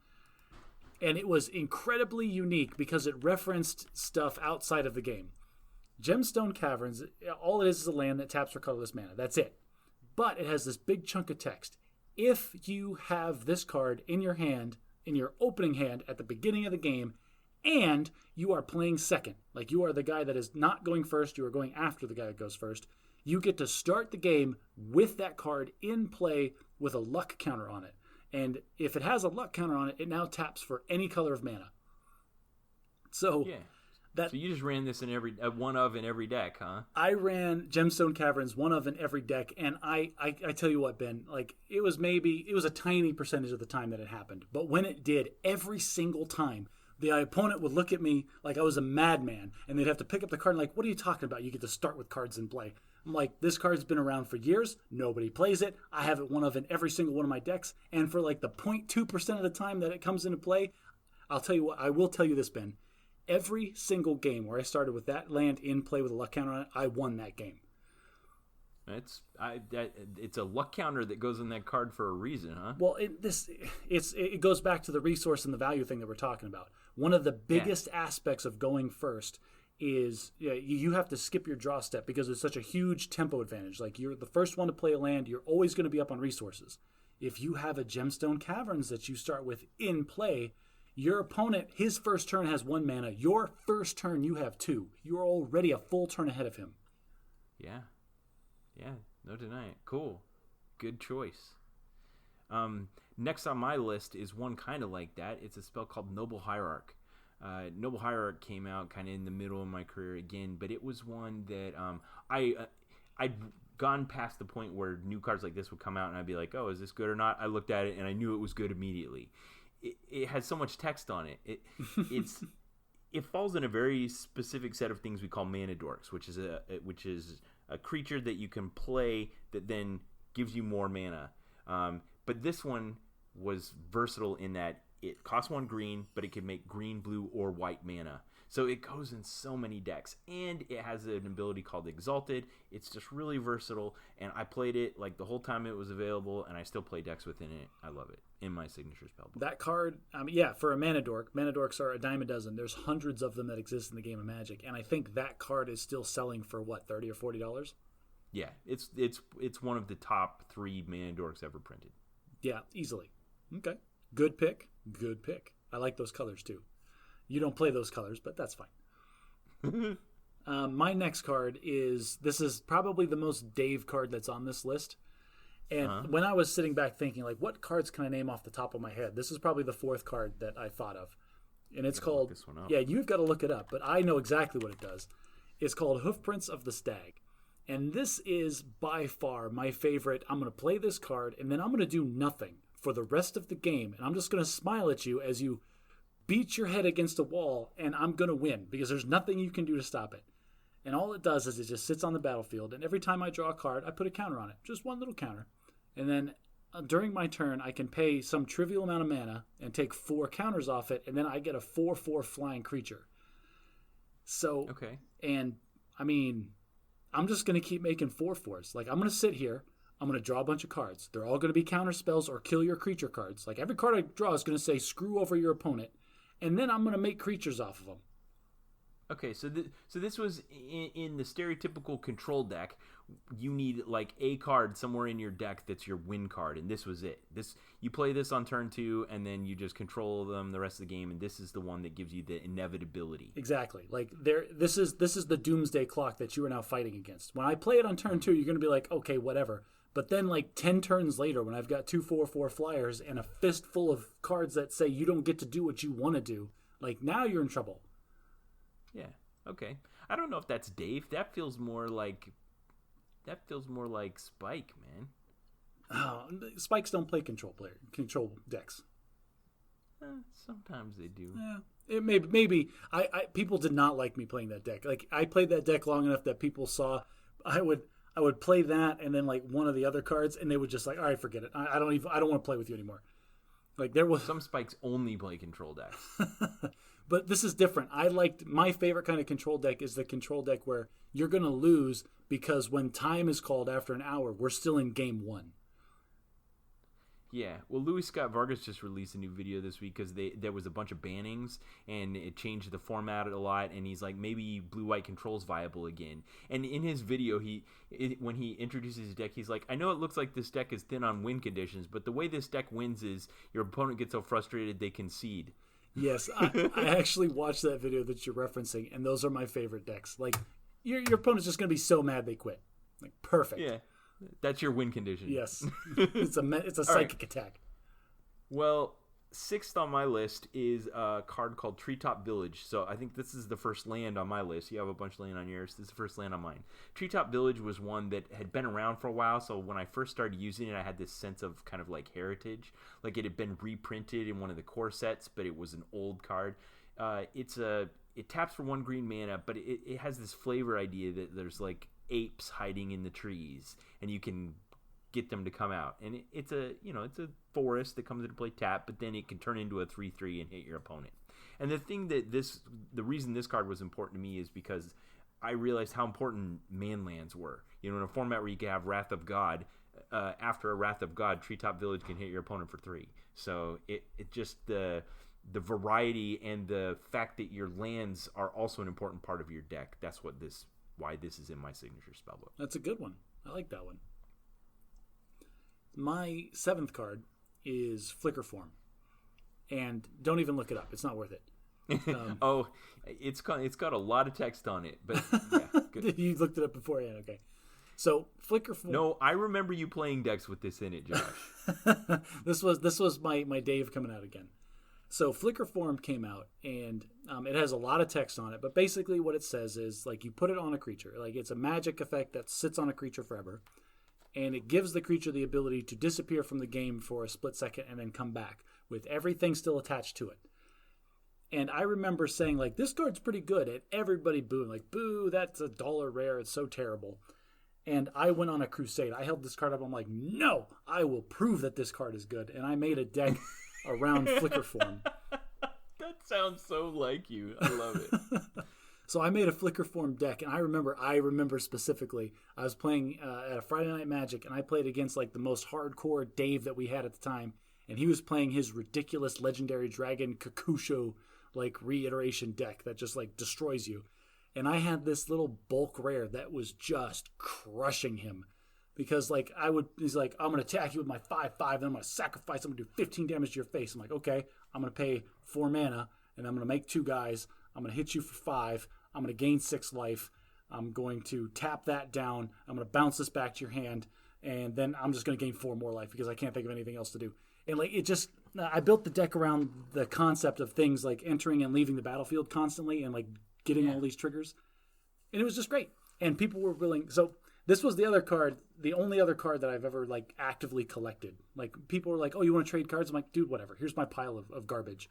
And it was incredibly unique because it referenced stuff outside of the game. Gemstone Caverns, all it is a land that taps for colorless mana. That's it. But it has this big chunk of text. If you have this card in your hand, in your opening hand at the beginning of the game, and you are playing second, like you are the guy that is not going first, you are going after the guy that goes first, you get to start the game with that card in play with a luck counter on it. And if it has a luck counter on it, it now taps for any color of mana. So yeah. So you just ran this in one of in every deck, huh? I ran Gemstone Caverns one of in every deck, and I tell you what, Ben, like it was a tiny percentage of the time that it happened, but when it did, every single time, the opponent would look at me like I was a madman, and they'd have to pick up the card and like, what are you talking about? You get to start with cards in play. I'm like, this card's been around for years. Nobody plays it. I have it one of in every single one of my decks, and for like the 0.2% of the time that it comes into play, I'll tell you what. I will tell you this, Ben. Every single game where I started with that land in play with a luck counter on it, I won that game. It's a luck counter that goes in that card for a reason, huh? Well, it goes back to the resource and the value thing that we're talking about. One of the biggest aspects of going first is you have to skip your draw step because it's such a huge tempo advantage. Like you're the first one to play a land, you're always going to be up on resources. If you have a Gemstone Caverns that you start with in play, your opponent, his first turn has 1 mana. Your first turn, you have 2. You're already a full turn ahead of him. Yeah. Yeah, no denying it. Cool. Good choice. Next on my list is one kind of like that. It's a spell called Noble Hierarch. Noble Hierarch came out kind of in the middle of my career again, but it was one that I'd gone past the point where new cards like this would come out and I'd be like, oh, is this good or not? I looked at it and I knew it was good immediately. It has so much text on it. It falls in a very specific set of things we call mana dorks, which is a creature that you can play that then gives you more mana. But this one was versatile in that it costs 1 green, but it can make green, blue, or white mana. So it goes in so many decks, and it has an ability called Exalted. It's just really versatile, and I played it like the whole time it was available, and I still play decks within it. I love it in my signature spellbook. That card, for a mana dorks are a dime a dozen. There's hundreds of them that exist in the game of Magic, and I think that card is still selling for what, $30 or $40? Yeah, it's one of the top 3 mana dorks ever printed. Yeah, easily. Okay, good pick. I like those colors too. You don't play those colors, but that's fine. My next card is probably the most Dave card that's on this list. And when I was sitting back thinking, like, what cards can I name off the top of my head? This is probably the 4th card that I thought of. And it's called, this one up. Yeah, you've got to look it up, but I know exactly what it does. It's called Hoofprints of the Stag. And this is by far my favorite. I'm going to play this card, and then I'm going to do nothing for the rest of the game. And I'm just going to smile at you as you beat your head against a wall, and I'm going to win because there's nothing you can do to stop it. And all it does is it just sits on the battlefield, and every time I draw a card, I put a counter on it. Just one little counter. And then during my turn, I can pay some trivial amount of mana and take 4 counters off it, and then I get a 4/4 flying creature. So, okay. And, I mean, I'm just going to keep making 4/4s. Like, I'm going to sit here. I'm going to draw a bunch of cards. They're all going to be counter spells or kill your creature cards. Like, every card I draw is going to say screw over your opponent. And then I'm going to make creatures off of them. Okay, so this was in the stereotypical control deck. You need like a card somewhere in your deck that's your win card, and this was it. You play this on turn 2, and then you just control them the rest of the game, and this is the one that gives you the inevitability. Exactly. Like this is the doomsday clock that you are now fighting against. When I play it on turn 2, you're going to be like, okay, whatever. But then like 10 turns later, when I've got 2 4/4 flyers and a fistful of cards that say you don't get to do what you want to do, like now you're in trouble. Yeah. Okay. I don't know if that's Dave. That feels more like Spike, man. Oh, Spikes don't play control decks. Sometimes they do. Yeah. It maybe I people did not like me playing that deck. Like I played that deck long enough that people saw I would play that and then like one of the other cards, and they would just like, all right, forget it. I don't want to play with you anymore. Like there was some Spikes only play control decks. But this is different. My favorite kind of control deck is the control deck where you're going to lose because when time is called after an hour, we're still in game 1. Yeah, well, Louis Scott Vargas just released a new video this week because there was a bunch of bannings and it changed the format a lot. And he's like, maybe blue-white control's viable again. And in his video, when he introduces his deck, he's like, I know it looks like this deck is thin on win conditions, but the way this deck wins is your opponent gets so frustrated they concede. Yes, I actually watched that video that you're referencing, and those are my favorite decks. Like, your opponent's just going to be so mad they quit. Like, perfect. Yeah. That's your win condition. Yes. It's a psychic attack. Well, sixth on my list is a card called Treetop Village. So I think this is the first land on my list. You have a bunch of land on yours. This is the first land on mine. Treetop Village was one that had been around for a while. So when I first started using it, I had this sense of kind of like heritage. Like it had been reprinted in one of the core sets, but it was an old card. It taps for 1 green mana, but it has this flavor idea that there's like apes hiding in the trees and you can get them to come out, and it's a forest that comes into play tap, but then it can turn into a 3/3 and hit your opponent. And the reason this card was important to me is because I realized how important manlands were. In a format where you can have Wrath of God, after a Wrath of God, Treetop Village can hit your opponent for 3. So it just the variety and the fact that your lands are also an important part of your deck. That's why this is in my signature spellbook. That's a good one. I like that one. My 7th card is Flicker Form. And don't even look it up. It's not worth it. It's got a lot of text on it, but yeah. Good. You looked it up beforehand, okay. So Flicker Form. No, I remember you playing decks with this in it, Josh. This was my Dave coming out again. So Flicker Form came out, and it has a lot of text on it, but basically what it says is, like, you put it on a creature. Like, it's a magic effect that sits on a creature forever, and it gives the creature the ability to disappear from the game for a split second and then come back, with everything still attached to it. And I remember saying, like, this card's pretty good, and everybody booing, like, boo, that's a $1 rare, it's so terrible. And I went on a crusade. I held this card up, I'm like, no, I will prove that this card is good, and I made a deck around Flicker Form. That sounds so like you. I love it. So I made a Flicker Form deck, and I remember specifically, I was playing at a Friday Night Magic, and I played against like the most hardcore Dave that we had at the time, and he was playing his ridiculous Legendary Dragon Kakusho like reiteration deck that just like destroys you. And I had this little bulk rare that was just crushing him. Because, like, he's like, I'm going to attack you with my 5/5, then I'm going to sacrifice, I'm going to do 15 damage to your face. I'm like, okay, I'm going to pay 4 mana, and I'm going to make 2 guys. I'm going to hit you for 5. I'm going to gain 6 life. I'm going to tap that down. I'm going to bounce this back to your hand, and then I'm just going to gain 4 more life because I can't think of anything else to do. And, like, I built the deck around the concept of things like entering and leaving the battlefield constantly and, like, getting all these triggers. And it was just great. And people were willing. So this was the only other card that I've ever like actively collected. Like people were like, "Oh, you want to trade cards?" I'm like, "Dude, whatever. Here's my pile of garbage."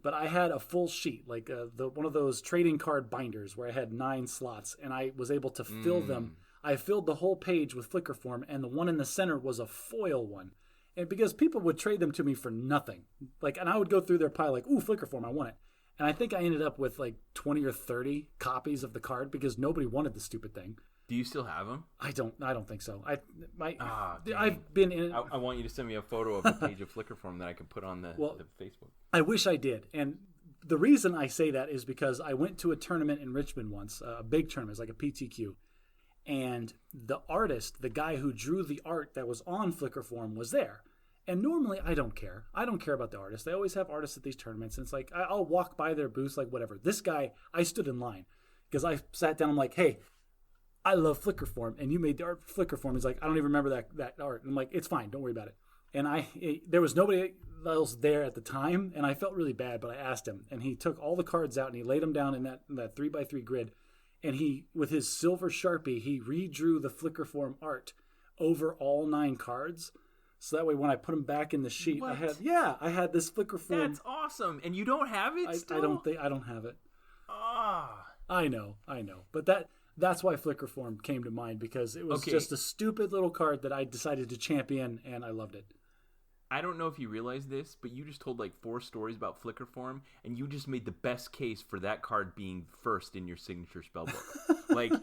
But I had a full sheet, like one of those trading card binders where I had 9 slots, and I was able to fill them. I filled the whole page with Flicker Form, and the one in the center was a foil one. And because people would trade them to me for nothing, like, and I would go through their pile like, "Ooh, Flicker Form, I want it." And I think I ended up with like 20 or 30 copies of the card because nobody wanted the stupid thing. Do you still have them? I don't think so. I've been in. I want you to send me a photo of a page of Flicker Form that I can put on the Facebook. I wish I did. And the reason I say that is because I went to a tournament in Richmond once, a big tournament, like a PTQ. And the artist, the guy who drew the art that was on Flicker Form was there. And normally I don't care. I don't care about the artist. They always have artists at these tournaments. And it's like, I'll walk by their booths, like whatever. This guy, I stood in line because I sat down. I'm like, hey, I love Flicker Form. And you made the art for Flicker Form. He's like, I don't even remember that art. And I'm like, it's fine. Don't worry about it. And there was nobody else there at the time. And I felt really bad, but I asked him. And he took all the cards out and he laid them down in that 3x3 grid. And he, with his silver Sharpie, he redrew the Flicker Form art over all 9 cards. So that way, when I put them back in the sheet, I had this Flicker Form. That's awesome, and you don't have it still? I don't have it. Ah, I know, but that's why Flicker Form came to mind because it was just a stupid little card that I decided to champion, and I loved it. I don't know if you realize this, but you just told like 4 stories about Flicker Form, and you just made the best case for that card being first in your signature spellbook. Like,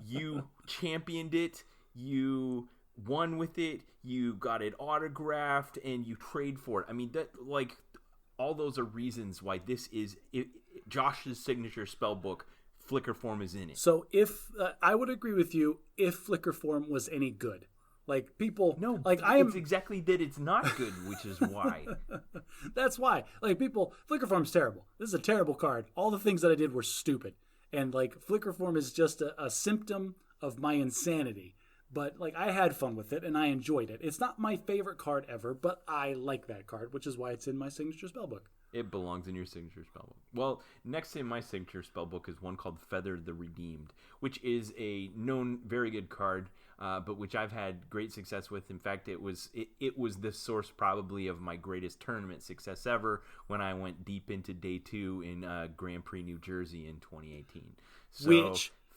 you championed it, you won with it, you got it autographed, and you trade for it. I mean, that like all those are reasons why this is Josh's signature spell book. Flicker form is in it. So if I would agree with you if flicker form was any good. Like people, no, like it's exactly that it's not good, which is why. That's why. Like people, flicker form's terrible. This is a terrible card. All the things that I did were stupid, and like flicker form is just a symptom of my insanity. But like I had fun with it and I enjoyed it. It's not my favorite card ever, but I like that card, which is why it's in my signature spellbook. It belongs in your signature spellbook. Well, next in my signature spellbook is one called Feather the Redeemed, which is a known very good card, but which I've had great success with. In fact, it was the source probably of my greatest tournament success ever when I went deep into day 2 in Grand Prix, New Jersey in 2018. So,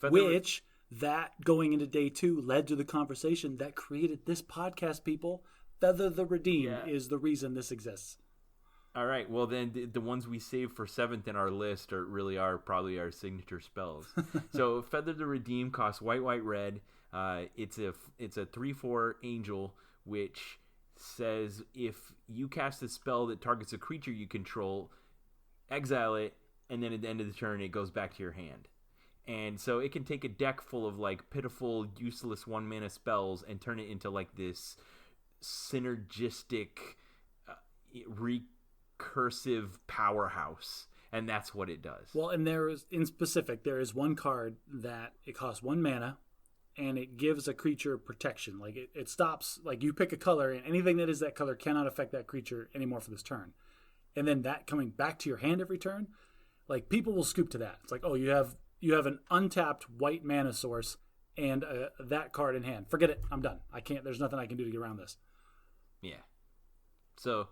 which that going into day 2 led to the conversation that created this podcast, people. Feather the Redeemed is the reason this exists. All right, well then the ones we saved for 7th in our list are probably our signature spells. So Feather the Redeem costs white, red. It's a 3/4 angel, which says if you cast a spell that targets a creature you control, exile it, and then at the end of the turn it goes back to your hand. And so it can take a deck full of like pitiful, useless 1-mana spells and turn it into like this synergistic, recursive powerhouse, and that's what it does. Well, and there is one card that it costs 1 mana, and it gives a creature protection. Like it stops, like you pick a color, and anything that is that color cannot affect that creature anymore for this turn. And then that coming back to your hand every turn, like people will scoop to that. It's like, oh, you have an untapped white mana source and that card in hand. Forget it. I'm done. There's nothing I can do to get around this. Yeah. So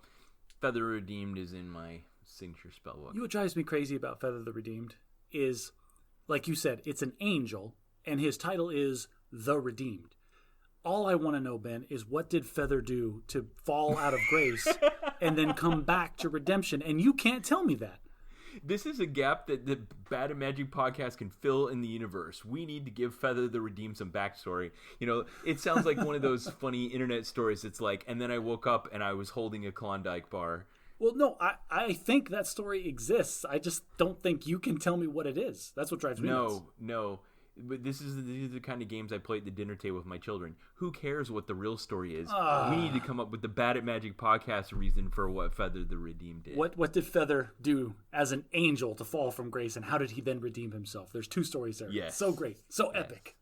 Feather Redeemed is in my signature spellbook. You know what drives me crazy about Feather the Redeemed is, like you said, it's an angel, and his title is The Redeemed. All I want to know, Ben, is what did Feather do to fall out of grace and then come back to redemption? And you can't tell me that. This is a gap that the Bad and Magic podcast can fill in the universe. We need to give Feather the Redeemed some backstory. You know, it sounds like one of those funny internet stories. It's like, and then I woke up and I was holding a Klondike bar. Well, no, I think that story exists. I just don't think you can tell me what it is. That's what drives me nuts. No. But these are the kind of games I play at the dinner table with my children. Who cares what the real story is? We need to come up with the Bad at Magic podcast reason for what Feather the Redeemed did. What did Feather do as an angel to fall from grace, and how did he then redeem himself? There's 2 stories there. Yes. So great. So epic.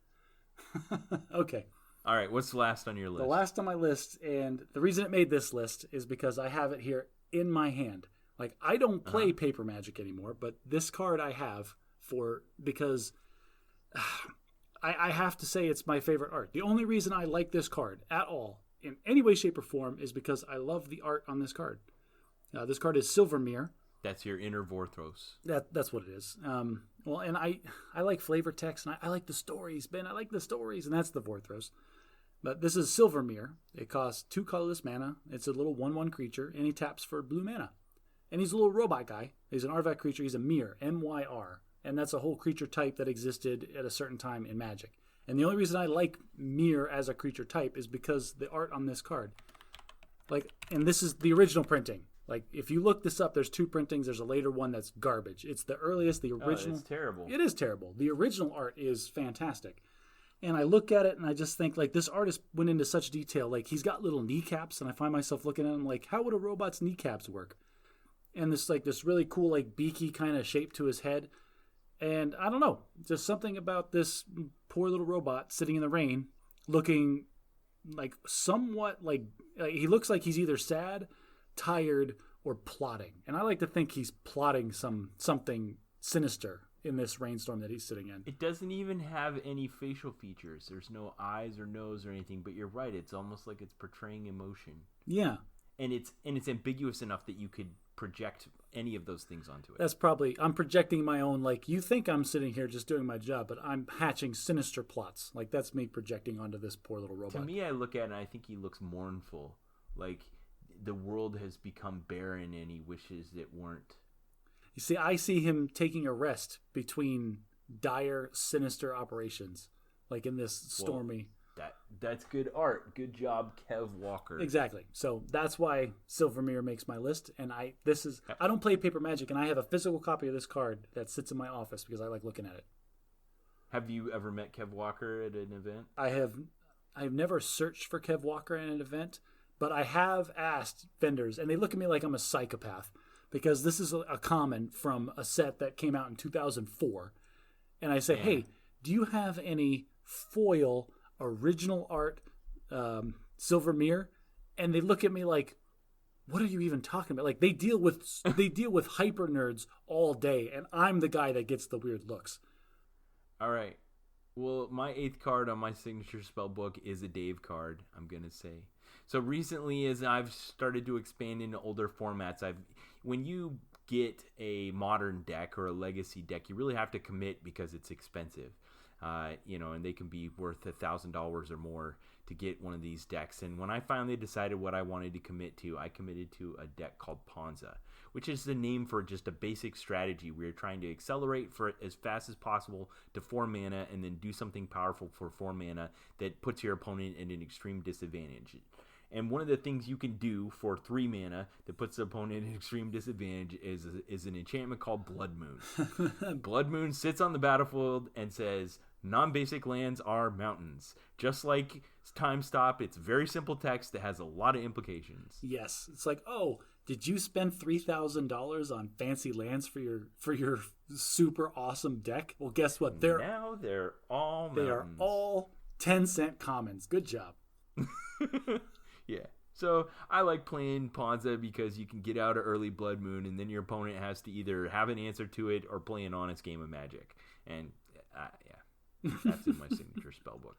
Okay. All right, what's last on your list? The last on my list, and the reason it made this list is because I have it here in my hand. Like, I don't play Paper Magic anymore, but this card I have because I have to say it's my favorite art. The only reason I like this card at all, in any way, shape, or form, is because I love the art on this card. This card is Silvermere. That's your inner Vorthos. That's what it is. Well, and I like flavor text, and I like the stories, Ben. I like the stories, and that's the Vorthos. But this is Silvermere. It costs 2 colorless mana. It's a little 1/1 creature, and he taps for blue mana. And he's a little robot guy. He's an Artifact creature. He's a Myr, M-Y-R. And that's a whole creature type that existed at a certain time in Magic. And the only reason I like Myr as a creature type is because the art on this card. Like, and this is the original printing. Like, if you look this up, there's 2 printings. There's a later one that's garbage. It's the earliest, the original. It's terrible. It is terrible. The original art is fantastic. And I look at it and I just think, like, this artist went into such detail. Like, he's got little kneecaps, and I find myself looking at him like, how would a robot's kneecaps work? And this really cool, like, beaky kind of shape to his head. And I don't know, just something about this poor little robot sitting in the rain, looking like somewhat like he looks like he's either sad, tired, or plotting. And I like to think he's plotting something sinister in this rainstorm that he's sitting in. It doesn't even have any facial features. There's no eyes or nose or anything. But you're right; it's almost like it's portraying emotion. Yeah, and it's ambiguous enough that you could project any of those things onto it. That's probably, I'm projecting my own, like, you think I'm sitting here just doing my job, but I'm hatching sinister plots. Like, that's me projecting onto this poor little robot. To me, I look at it and I think he looks mournful. Like, the world has become barren and he wishes it weren't. You see, I see him taking a rest between dire, sinister operations, like in this stormy... That's good art. Good job, Kev Walker. Exactly. So that's why Silvermere makes my list. And I don't play Paper Magic, and I have a physical copy of this card that sits in my office because I like looking at it. Have you ever met Kev Walker at an event? I've never searched for Kev Walker at an event, but I have asked vendors, and they look at me like I'm a psychopath because this is a common from a set that came out in 2004. And I say, hey, do you have any foil original art Silvermere? And they look at me like, what are you even talking about? Like they deal with hyper nerds all day, and I'm the guy that gets the weird looks. All right. Well, my 8th card on my signature spellbook is a Dave card, I'm going to say. So recently, as I've started to expand into older formats, when you get a modern deck or a legacy deck, you really have to commit because it's expensive. And they can be worth $1,000 or more to get one of these decks. And when I finally decided what I wanted to commit to, I committed to a deck called Ponza, which is the name for just a basic strategy. We're trying to accelerate for as fast as possible to 4 mana and then do something powerful for 4 mana that puts your opponent at an extreme disadvantage. And one of the things you can do for 3 mana that puts the opponent at an extreme disadvantage is an enchantment called Blood Moon. Blood Moon sits on the battlefield and says, non-basic lands are mountains. Just like Time Stop, it's very simple text that has a lot of implications. Yes. It's like, oh, did you spend $3,000 on fancy lands for your super awesome deck? Well, guess what? They're all mountains. They are all 10-cent commons. Good job. Yeah. So I like playing Ponza because you can get out an early Blood Moon, and then your opponent has to either have an answer to it or play an honest game of Magic. And that's in my signature spellbook.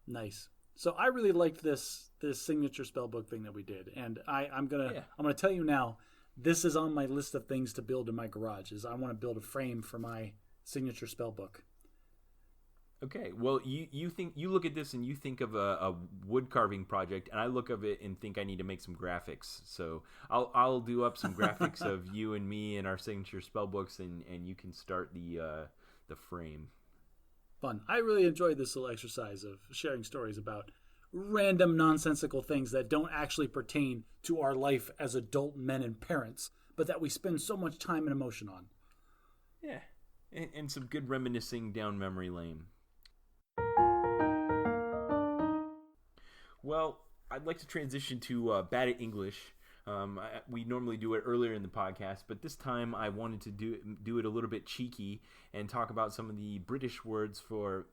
Nice. So I really liked this signature spellbook thing that we did, and I'm gonna tell you now. This is on my list of things to build in my garage. I want to build a frame for my signature spellbook. Okay, well, you look at this and you think of a wood carving project, and I look of it and think I need to make some graphics. So I'll do up some graphics of you and me and our signature spellbooks, and you can start the frame. Fun. I really enjoyed this little exercise of sharing stories about random nonsensical things that don't actually pertain to our life as adult men and parents, but that we spend so much time and emotion on. Yeah, and some good reminiscing down memory lane. Well, I'd like to transition to Bad at English. We normally do it earlier in the podcast, but this time I wanted to do it a little bit cheeky and talk about some of the British words for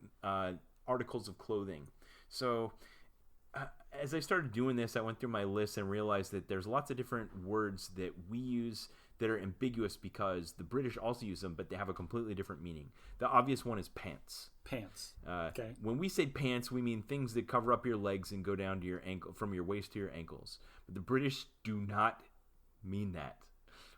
articles of clothing. So as I started doing this, I went through my list and realized that there's lots of different words that we use that are ambiguous because the British also use them, but they have a completely different meaning. The obvious one is pants. Pants. Okay. When we say pants, we mean things that cover up your legs and go down to your ankle, from your waist to your ankles. But the British do not mean that.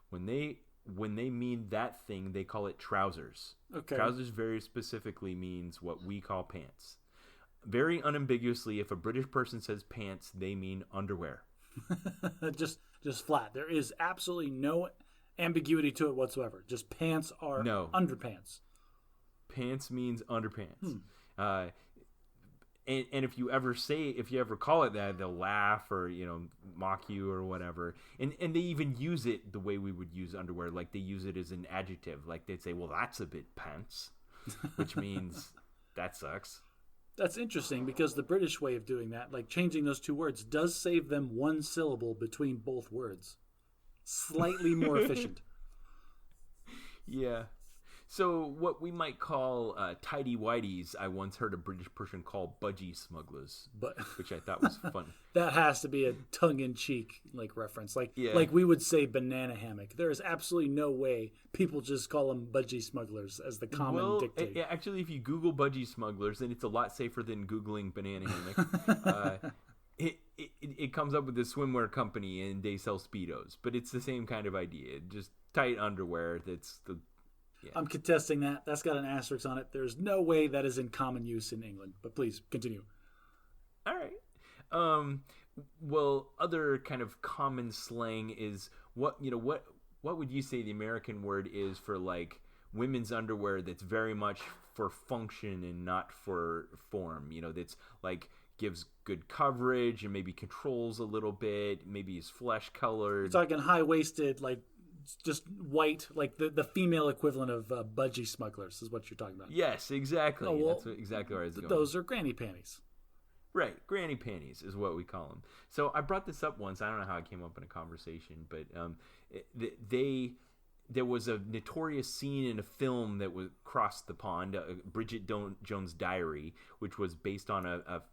When they mean that thing, they call it trousers. Okay. Trousers very specifically means what we call pants. Very unambiguously, if a British person says pants, they mean underwear. just flat. There is absolutely no ambiguity to it whatsoever. Just pants are underpants. Pants means underpants. And if you ever call it that, they'll laugh or mock you or whatever. And they even use it the way we would use underwear, like they use it as an adjective. Like they'd say, "Well, that's a bit pants," which means that sucks. That's interesting because the British way of doing that, like changing those two words, does save them one syllable between both words. Slightly more efficient. Yeah. So what we might call Tighty Whities, I once heard a British person call Budgy Smugglers, which I thought was fun. That has to be a tongue-in-cheek reference. Like we would say banana hammock. There is absolutely no way people just call them Budgy Smugglers as the common dictate. Actually, if you Google Budgy Smugglers, then it's a lot safer than Googling banana hammock. It comes up with a swimwear company and they sell Speedos, but it's the same kind of idea. Just tight underwear. Yeah. I'm contesting that. That's got an asterisk on it. There's no way that is in common use in England. But please, continue. All right. Well, other kind of common slang is what would you say the American word is for women's underwear that's very much for function and not for form? That's like gives good coverage and maybe controls a little bit. Maybe is flesh colored. You're talking high-waisted, like just white, like the female equivalent of Budgy Smugglers is what you're talking about. Yes, exactly. Oh, well, That's exactly where I was going. Those are granny panties. Right, granny panties is what we call them. So I brought this up once. I don't know how it came up in a conversation, but there was a notorious scene in a film that was crossed the pond, Bridget Jones' Diary, which was based on a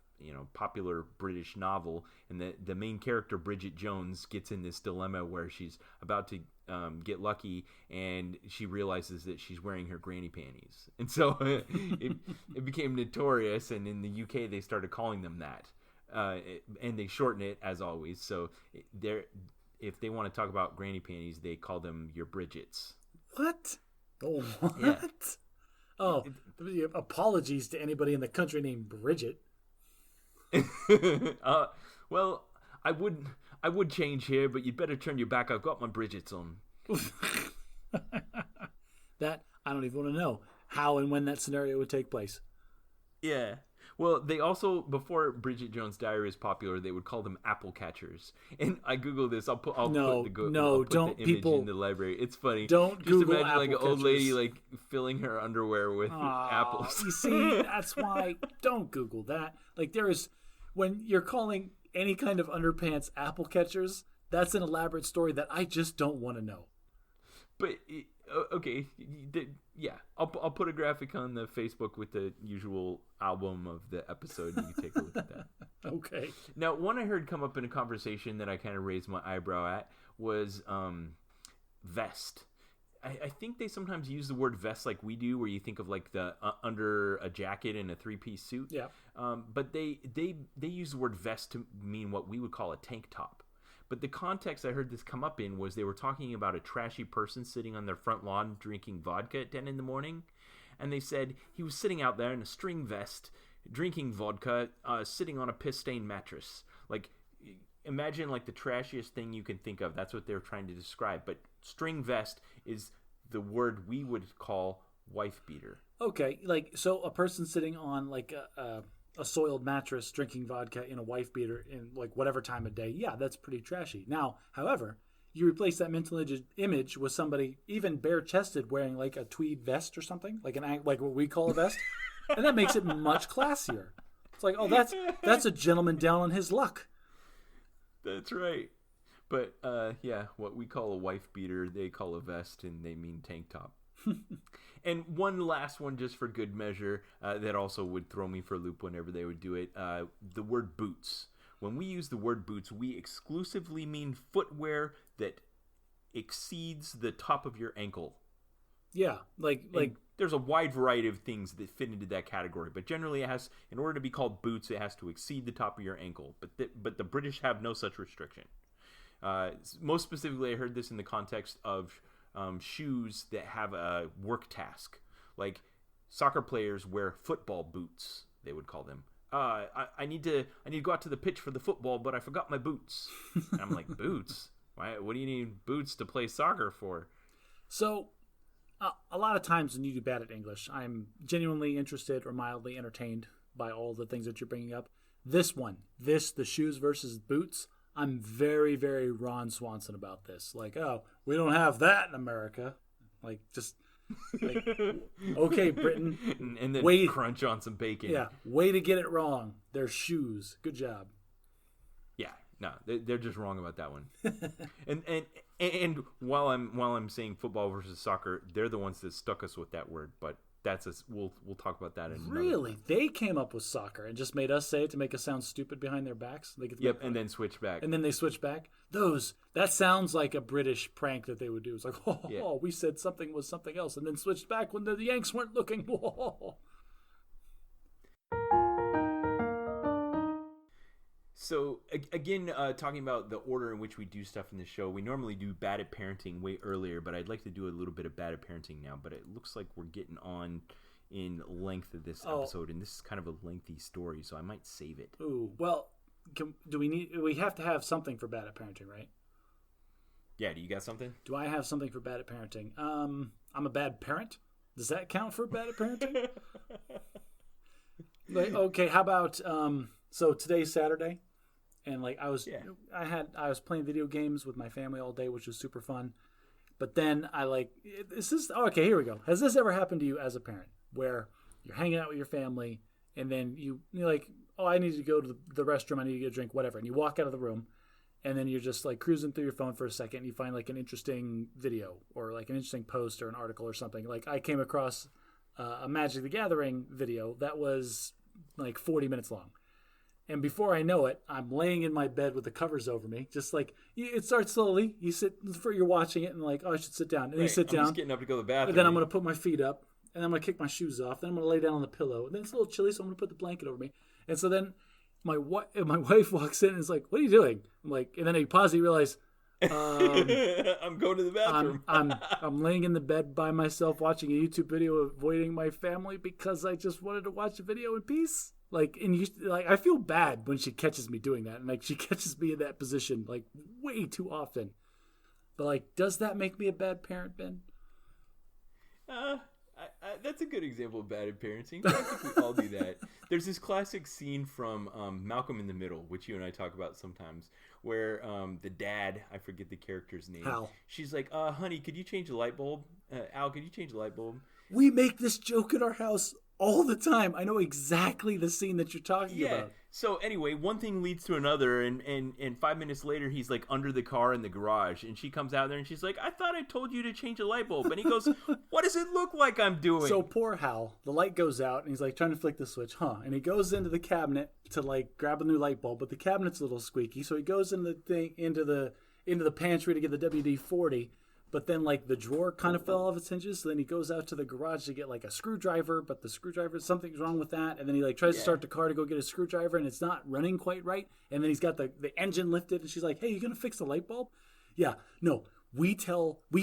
popular British novel, and the main character, Bridget Jones, gets in this dilemma where she's about to get lucky, and she realizes that she's wearing her granny panties, and so it became notorious. And in the UK, they started calling them that, and they shorten it as always. So if they want to talk about granny panties, they call them your Bridgets. What? Oh, what? Yeah. Oh, apologies to anybody in the country named Bridget. Well, I would change here, but you'd better turn your back. I've got my Bridgets on. That I don't even want to know how and when that scenario would take place. Yeah. Well, they also, before Bridget Jones' Diary was popular, they would call them apple catchers. And I Googled this. I'll put the image in the library. It's funny. Don't just Google imagine apple like an catchers. old lady like filling her underwear with apples. You see, that's why don't Google that. Like when you're calling any kind of underpants apple catchers, that's an elaborate story that I just don't want to know. But okay, yeah, I'll put a graphic on the Facebook with the usual album of the episode. You can take a look at that. Okay. Now, one I heard come up in a conversation that I kind of raised my eyebrow at was vest. I think they sometimes use the word vest like we do, where you think of like the under a jacket and a 3-piece suit. Yeah. But they use the word vest to mean what we would call a tank top. But the context I heard this come up in was they were talking about a trashy person sitting on their front lawn drinking vodka at 10 in the morning. And they said he was sitting out there in a string vest, drinking vodka, sitting on a piss-stained mattress. Like, imagine like the trashiest thing you can think of. That's what they were trying to describe. But string vest is the word we would call wife beater. Okay, like, so a person sitting on like a soiled mattress drinking vodka in a wife beater in like whatever time of day, yeah, that's pretty trashy. Now, however, you replace that mental image with somebody even bare-chested wearing like a tweed vest or something, like like what we call a vest, and that makes it much classier. It's like, oh, that's a gentleman down on his luck. That's right. But yeah, what we call a wife beater, they call a vest, and they mean tank top. And one last one, just for good measure, that also would throw me for a loop whenever they would do it. The word boots. When we use the word boots, we exclusively mean footwear that exceeds the top of your ankle. Yeah, like there's a wide variety of things that fit into that category, but generally it has, in order to be called boots, it has to exceed the top of your ankle. But the British have no such restriction. Most specifically, I heard this in the context of shoes that have a work task. Like soccer players wear football boots, they would call them. I need to go out to the pitch for the football, but I forgot my boots. And I'm like, boots? Why? What do you need boots to play soccer for? So, a lot of times when you do bad at English, I'm genuinely interested or mildly entertained by all the things that you're bringing up. The shoes versus boots, I'm very, very Ron Swanson about this. Like, oh, we don't have that in America. Like, just, like, okay, Britain. And then crunch on some bacon. Yeah, way to get it wrong. They're shoes. Good job. Yeah, no, they're just wrong about that one. and while I'm saying football versus soccer, they're the ones that stuck us with that word. But we'll talk about that in another Really? time. They came up with soccer and just made us say it to make us sound stupid behind their backs? Yep, and then switch back. And then they switch back? That sounds like a British prank that they would do. It's like, we said something was something else and then switched back when the Yanks weren't looking. So, again, talking about the order in which we do stuff in the show, we normally do Bad at Parenting way earlier, but I'd like to do a little bit of Bad at Parenting now. But it looks like we're getting on in length of this episode, and this is kind of a lengthy story, so I might save it. Ooh, well, we have to have something for Bad at Parenting, right? Yeah, do you got something? Do I have something for Bad at Parenting? I'm a bad parent? Does that count for Bad at Parenting? Like, okay, how about... So today's Saturday, and like I was playing video games with my family all day, which was super fun. But then here we go. Has this ever happened to you as a parent, where you're hanging out with your family, and then you're like, oh, I need to go to the restroom, I need to get a drink, whatever, and you walk out of the room, and then you're just like cruising through your phone for a second, and you find like an interesting video or like an interesting post or an article or something. Like I came across a Magic the Gathering video that was like 40 minutes long. And before I know it, I'm laying in my bed with the covers over me. Just like, it starts slowly. You're watching it and like, oh, I should sit down. And you sit down. I'm just getting up to go to the bathroom. And then I'm going to put my feet up. And I'm going to kick my shoes off. Then I'm going to lay down on the pillow. And then it's a little chilly, so I'm going to put the blanket over me. And so then my wife walks in and is like, what are you doing? I'm like, and then I pause and realize, I'm going to the bathroom. I'm laying in the bed by myself watching a YouTube video, avoiding my family because I just wanted to watch a video in peace. Like, and I feel bad when she catches me doing that, and like she catches me in that position like way too often. But like, does that make me a bad parent, Ben? That's a good example of bad parenting. I think we all do that. There's this classic scene from Malcolm in the Middle, which you and I talk about sometimes, where the dad, I forget the character's name. Hal. She's like, honey, could you change the light bulb? Al, could you change the light bulb? We make this joke in our house all the time. I know exactly the scene that you're talking about. So anyway, one thing leads to another, and 5 minutes later, he's like under the car in the garage, and she comes out there and she's like, I thought I told you to change a light bulb. And he goes, what does it look like I'm doing? So poor Hal, the light goes out, and he's like trying to flick the switch, And he goes into the cabinet to like grab a new light bulb, but the cabinet's a little squeaky, so he goes into the pantry to get the WD-40. But then, like, the drawer kind of fell off its hinges, so then he goes out to the garage to get, like, a screwdriver, but the screwdriver, something's wrong with that, and then he, like, tries to start the car to go get a screwdriver, and it's not running quite right, and then he's got the engine lifted, and she's like, hey, you gonna fix the light bulb? Yeah, no, we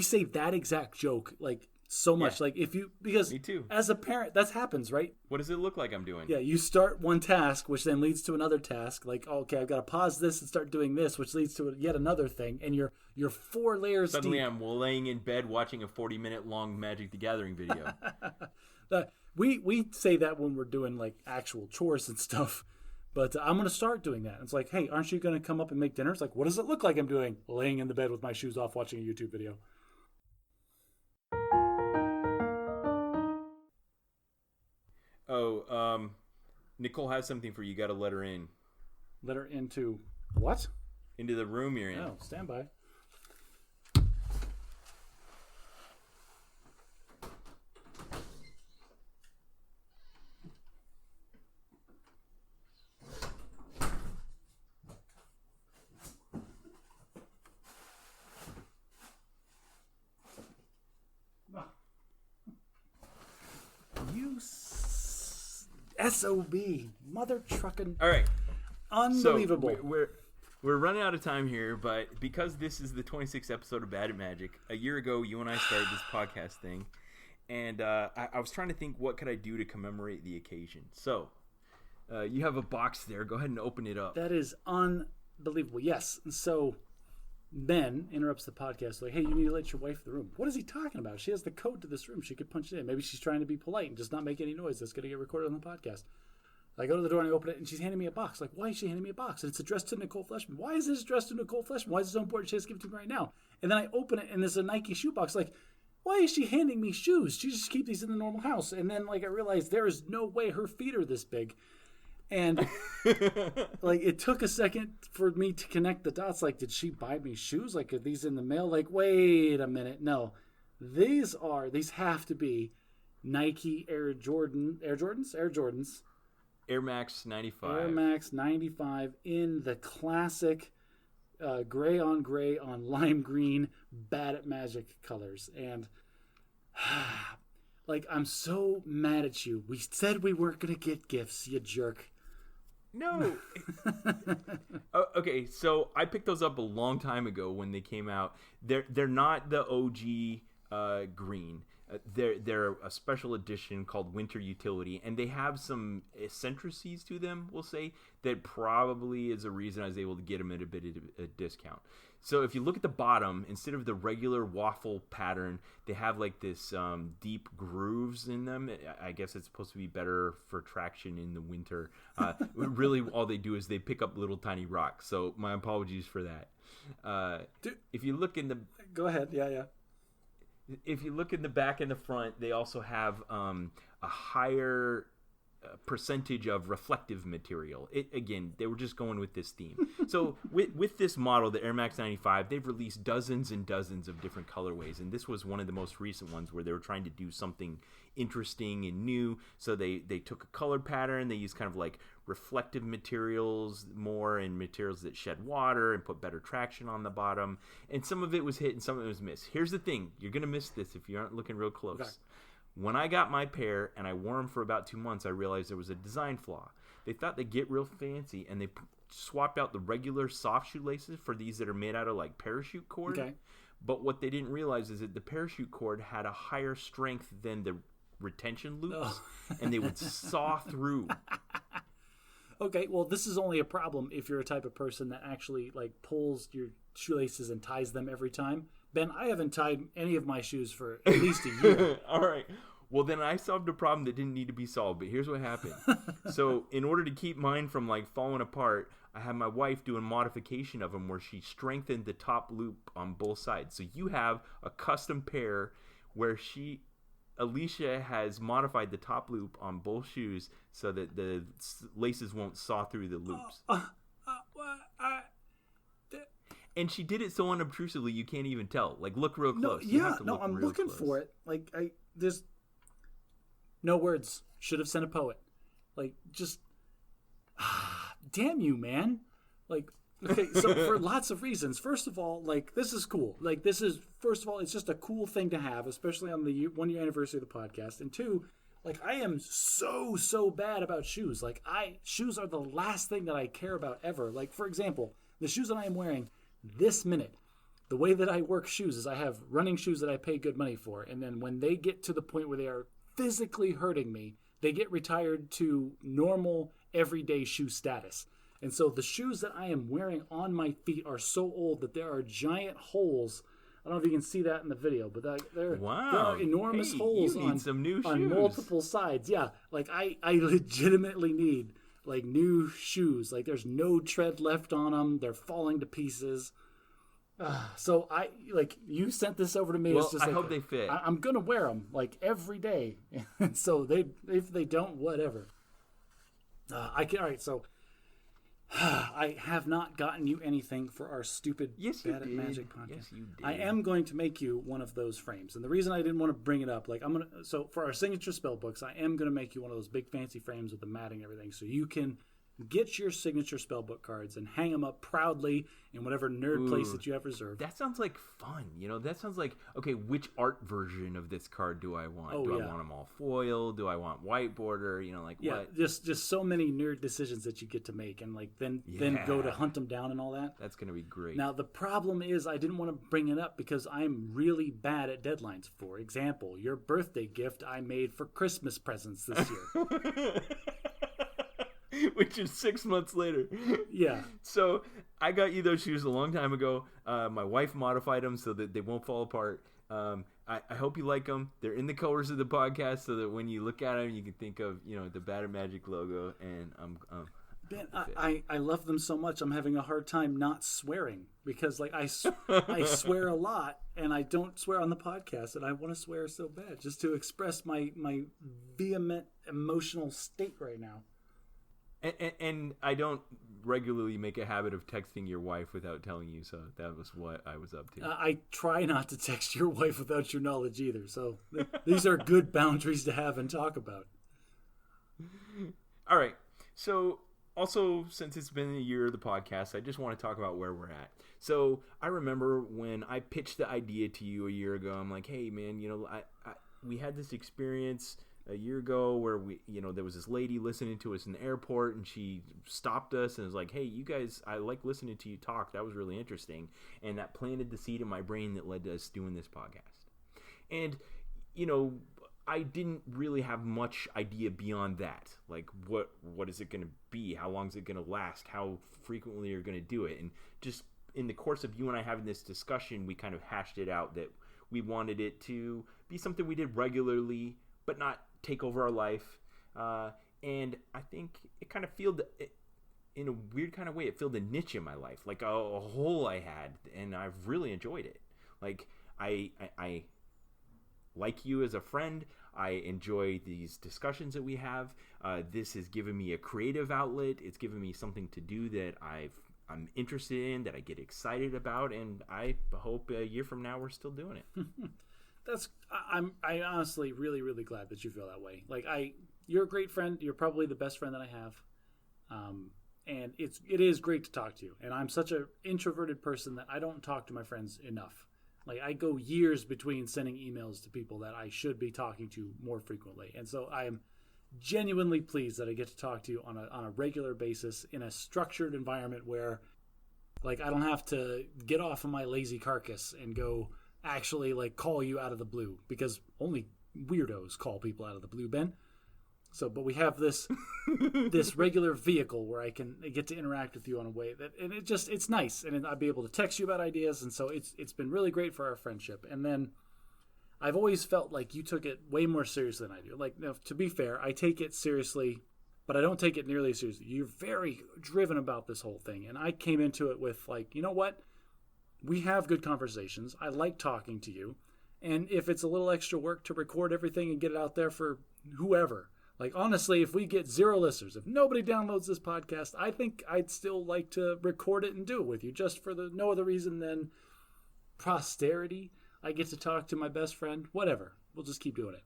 say that exact joke, like, so much. Like, because me too. As a parent, that happens, right? What does it look like I'm doing? Yeah, you start one task, which then leads to another task. Like, okay, I've got to pause this and start doing this, which leads to yet another thing. And you're 4 layers Suddenly deep. I'm laying in bed watching a 40-minute long Magic the Gathering video. We say that when we're doing, like, actual chores and stuff. But I'm going to start doing that. It's like, hey, aren't you going to come up and make dinner? It's like, what does it look like I'm doing? Laying in the bed with my shoes off watching a YouTube video. Oh, Nicole has something for you. You got to let her in. Let her into what? Into the room you're in. Oh, stand by. SOB, mother trucking. All right, unbelievable. So we're running out of time here, but because this is the 26th episode of Bad at Magic, a year ago you and I started this podcast thing, and I was trying to think what could I do to commemorate the occasion. So you have a box there. Go ahead and open it up. That is unbelievable. Yes. So Ben interrupts the podcast like, hey, you need to let your wife in the room. What is he talking about? She has the code to this room. She could punch it in. Maybe she's trying to be polite and just not make any noise that's going to get recorded on the podcast. I go to the door and I open it, and she's handing me a box. Like, why is she handing me a box? And it's addressed to Nicole Fleshman. Why is this addressed to Nicole Fleshman? Why is it so important she has to give it to me right now? And then I open it, and there's a Nike shoe box. Like, why is she handing me shoes? She just keep these in the normal house. And then, like, I realized there is no way her feet are this big. And, like, it took a second for me to connect the dots. Like, did she buy me shoes? Like, are these in the mail? Like, wait a minute. No. These have to be Nike Air Jordans. Air Max 95. Air Max 95 in the classic gray on lime green Bad at Magic colors. And, like, I'm so mad at you. We said we weren't going to get gifts, you jerk. No. Okay, so I picked those up a long time ago when they came out. They're not the OG green. They're a special edition called Winter Utility, and they have some eccentricities to them, we'll say, that probably is a reason I was able to get them at a bit of a discount. So if you look at the bottom, instead of the regular waffle pattern, they have like this deep grooves in them. I guess it's supposed to be better for traction in the winter. Really, all they do is they pick up little tiny rocks. So my apologies for that. If you look in the... Go ahead. Yeah. If you look in the back and the front, they also have a higher percentage of reflective material. Again, they were just going with this theme. So with this model, the Air Max 95, they've released dozens and dozens of different colorways, and this was one of the most recent ones where they were trying to do something interesting and new. So they took a color pattern, they used kind of like reflective materials more, and materials that shed water and put better traction on the bottom, and some of it was hit and some of it was missed. Here's the thing, you're gonna miss this if you aren't looking real close. Okay. When I got my pair and I wore them for about 2 months, I realized there was a design flaw. They thought they'd get real fancy, and they swapped out the regular soft shoelaces for these that are made out of like parachute cord. Okay. But what they didn't realize is that the parachute cord had a higher strength than the retention loops, and they would saw through. Okay, well, this is only a problem if you're a type of person that actually like pulls your shoelaces and ties them every time. Ben, I haven't tied any of my shoes for at least a year. All right. Well, then I solved a problem that didn't need to be solved, but here's what happened. So in order to keep mine from like falling apart, I had my wife do a modification of them where she strengthened the top loop on both sides. So you have a custom pair where Alicia has modified the top loop on both shoes so that the laces won't saw through the loops. And she did it so unobtrusively you can't even tell. Like, look real close. I'm looking for it. Like, there's no words. Should have sent a poet. Like, just damn you, man. Like, okay, so for lots of reasons. First of all, like, this is cool. Like, first of all, it's just a cool thing to have, especially on the 1 year anniversary of the podcast. And two, like, I am so bad about shoes. Like, shoes are the last thing that I care about ever. Like, for example, the shoes that I am wearing this minute, the way that I work shoes is I have running shoes that I pay good money for, and then when they get to the point where they are physically hurting me, they get retired to normal everyday shoe status. And so the shoes that I am wearing on my feet are so old that there are giant holes. I don't know if you can see that in the video, but there are enormous holes on multiple sides. Yeah, like I legitimately need like new shoes. Like there's no tread left on them. They're falling to pieces. So you sent this over to me. Well, it's just I like, hope they fit. I'm gonna wear them like every day. So if they don't, whatever. All right. So I have not gotten you anything for our stupid Bad at Magic podcast. Yes, you did. I am going to make you one of those frames, and the reason I didn't want to bring it up, so for our signature spell books, I am gonna make you one of those big fancy frames with the matting and everything, so you can get your signature spellbook cards and hang them up proudly in whatever nerd place that you have reserved. That sounds like fun. That sounds like, okay, which art version of this card do I want? I want them all foil? Do I want white border? What? Just so many nerd decisions that you get to make, and then go to hunt them down and all that. That's going to be great. Now, the problem is I didn't want to bring it up because I'm really bad at deadlines. For example, your birthday gift I made for Christmas presents this year. Which is 6 months later. Yeah. So I got you those shoes a long time ago. My wife modified them so that they won't fall apart. I hope you like them. They're in the colors of the podcast so that when you look at them, you can think of the Bad at Magic logo. And Ben, I love them so much. I'm having a hard time not swearing because I swear a lot and I don't swear on the podcast, and I want to swear so bad just to express my vehement emotional state right now. And I don't regularly make a habit of texting your wife without telling you, so that was what I was up to. I try not to text your wife without your knowledge either, so these are good boundaries to have and talk about. All right, so also, since it's been a year of the podcast, I just want to talk about where we're at. So I remember when I pitched the idea to you a year ago, I'm like, hey, man, we had this experience a year ago where there was this lady listening to us in the airport, and she stopped us and was like, hey, you guys, I like listening to you talk. That was really interesting. And that planted the seed in my brain that led to us doing this podcast. And I didn't really have much idea beyond that. Like, what is it going to be? How long is it going to last? How frequently you're going to do it? And just in the course of you and I having this discussion, we kind of hashed it out that we wanted it to be something we did regularly, but not take over our life. And I think it kind of filled, in a weird kind of way, it filled a niche in my life, like a hole I had, and I've really enjoyed it. Like, I like you as a friend. I enjoy these discussions that we have. This has given me a creative outlet. It's given me something to do that I'm interested in, that I get excited about, and I hope a year from now we're still doing it. I'm honestly really, really glad that you feel that way. Like, you're a great friend. You're probably the best friend that I have. And it is great to talk to you. And I'm such an introverted person that I don't talk to my friends enough. Like, I go years between sending emails to people that I should be talking to more frequently. And so I am genuinely pleased that I get to talk to you on a regular basis in a structured environment where, like, I don't have to get off of my lazy carcass and go actually, like, call you out of the blue, because only weirdos call people out of the blue, Ben. So, but we have this regular vehicle where I get to interact with you on a way that, and it's nice, and I'll be able to text you about ideas, and so it's been really great for our friendship. And then I've always felt like you took it way more seriously than I do. Like, now, to be fair, I take it seriously, but I don't take it nearly as seriously. You're very driven about this whole thing, and I came into it with, like, you know what? We have good conversations. I like talking to you, and if it's a little extra work to record everything and get it out there for whoever. Like, honestly, if we get 0 listeners, if nobody downloads this podcast, I think I'd still like to record it and do it with you, just for no other reason than posterity. I get to talk to my best friend. Whatever. We'll just keep doing it.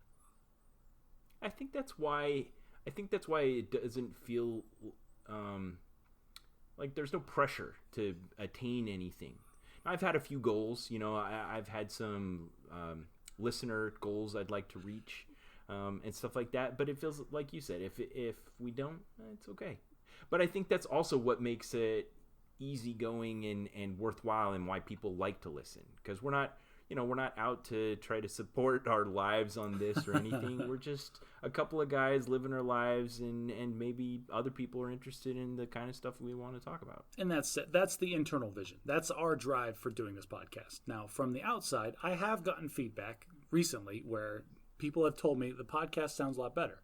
I think that's why it doesn't feel like there's no pressure to attain anything. I've had a few goals. I've had some listener goals I'd like to reach. And stuff like that, but it feels like you said, if we don't, it's okay. But I think that's also what makes it easygoing and worthwhile, and why people like to listen, because we're not out to try to support our lives on this or anything. We're just a couple of guys living our lives, and maybe other people are interested in the kind of stuff we want to talk about. And that's the internal vision. That's our drive for doing this podcast. Now, from the outside, I have gotten feedback recently where people have told me the podcast sounds a lot better.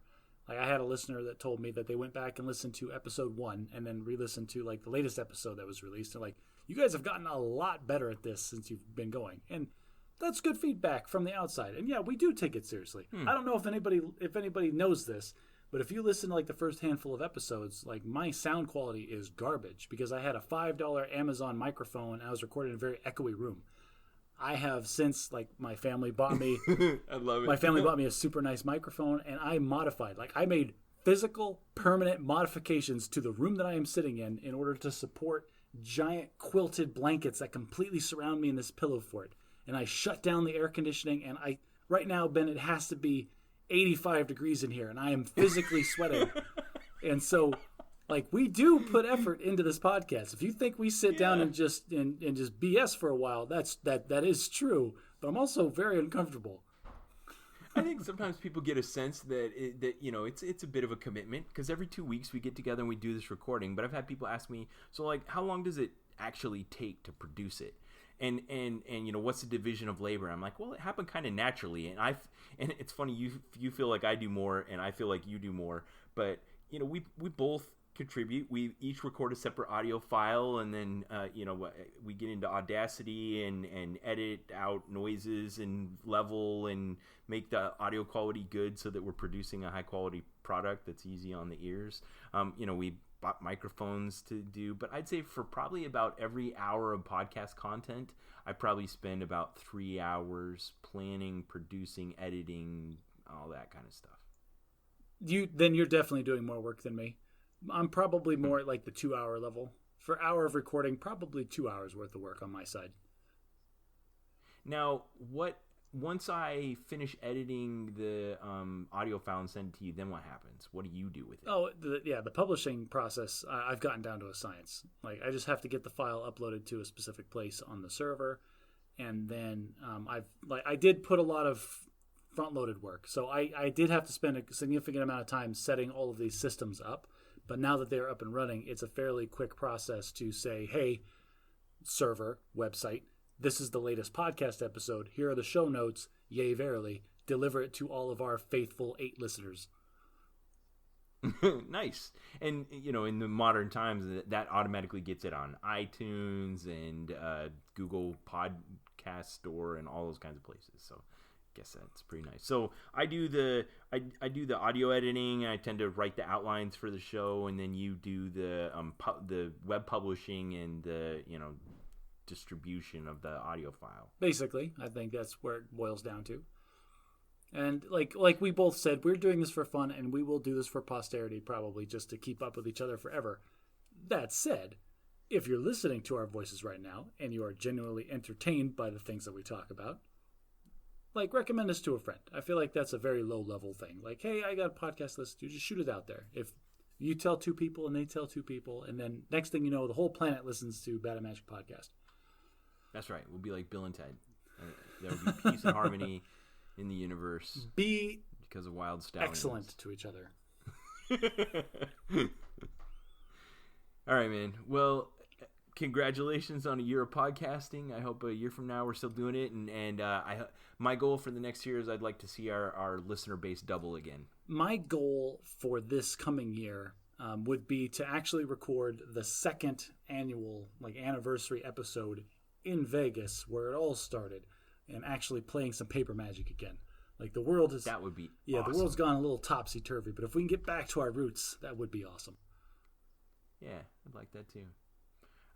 Like, I had a listener that told me that they went back and listened to episode 1 and then re-listened to, like, the latest episode that was released. They're like, you guys have gotten a lot better at this since you've been going. And that's good feedback from the outside. And yeah, we do take it seriously. I don't know if anybody knows this, but if you listen to, like, the first handful of episodes, like, my sound quality is garbage because I had a $5 Amazon microphone and I was recording in a very echoey room. I have since, like, my family bought me I love it. My family bought me a super nice microphone, and I modified. Like, I made physical, permanent modifications to the room that I am sitting in order to support giant quilted blankets that completely surround me in this pillow fort. And I shut down the air conditioning, and right now, Ben, it has to be 85 degrees in here, and I am physically sweating. And so, like, we do put effort into this podcast. If you think we sit down and just BS for a while, that is true. But I'm also very uncomfortable. I think sometimes people get a sense that it's a bit of a commitment, because every 2 weeks we get together and we do this recording. But I've had people ask me, so, like, how long does it actually take to produce it? And what's the division of labor? I'm like, well, it happened kind of naturally. And it's funny, you feel like I do more, and I feel like you do more. But we both contribute. We each record a separate audio file, and then we get into Audacity and edit out noises and level and make the audio quality good so that we're producing a high quality product that's easy on the ears. We bought microphones to do, but I'd say for probably about every hour of podcast content, I probably spend about 3 hours planning, producing, editing, all that kind of stuff. You're definitely doing more work than me. I'm probably more at, like, the 2-hour level. For hour of recording, probably 2 hours worth of work on my side. Now, once I finish editing the audio file and send it to you, then what happens? What do you do with it? Oh, the publishing process, I've gotten down to a science. Like, I just have to get the file uploaded to a specific place on the server, and then I did put a lot of front-loaded work. So I did have to spend a significant amount of time setting all of these systems up. But now that they're up and running, it's a fairly quick process to say, hey, server, website, this is the latest podcast episode. Here are the show notes. Yea, verily. Deliver it to all of our faithful 8 listeners. Nice. And, in the modern times, that automatically gets it on iTunes and Google Podcast Store and all those kinds of places. So I guess that's pretty nice. So I do the audio editing. I tend to write the outlines for the show, and then you do the web publishing and the distribution of the audio file. Basically, I think that's where it boils down to. And like we both said, we're doing this for fun, and we will do this for posterity, probably just to keep up with each other forever. That said, if you're listening to our voices right now and you are genuinely entertained by the things that we talk about, recommend us to a friend. I feel like that's a very low-level thing. Like, hey, I got a podcast list. You just shoot it out there. If you tell 2 people and they tell 2 people, and then next thing you know, the whole planet listens to Bad at Magic Podcast. That's right. We'll be like Bill and Ted. There will be peace and harmony in the universe. Be because of wild stallions. Excellent to each other. All right, man. Well, congratulations on a year of podcasting. I hope a year from now we're still doing it. And my goal for the next year is I'd like to see our listener base double again. My goal for this coming year would be to actually record the 2nd annual anniversary episode in Vegas, where it all started, and actually playing some paper magic again. The world is... That would be awesome. The world's gone a little topsy-turvy, but if we can get back to our roots, that would be awesome. Yeah, I'd like that too.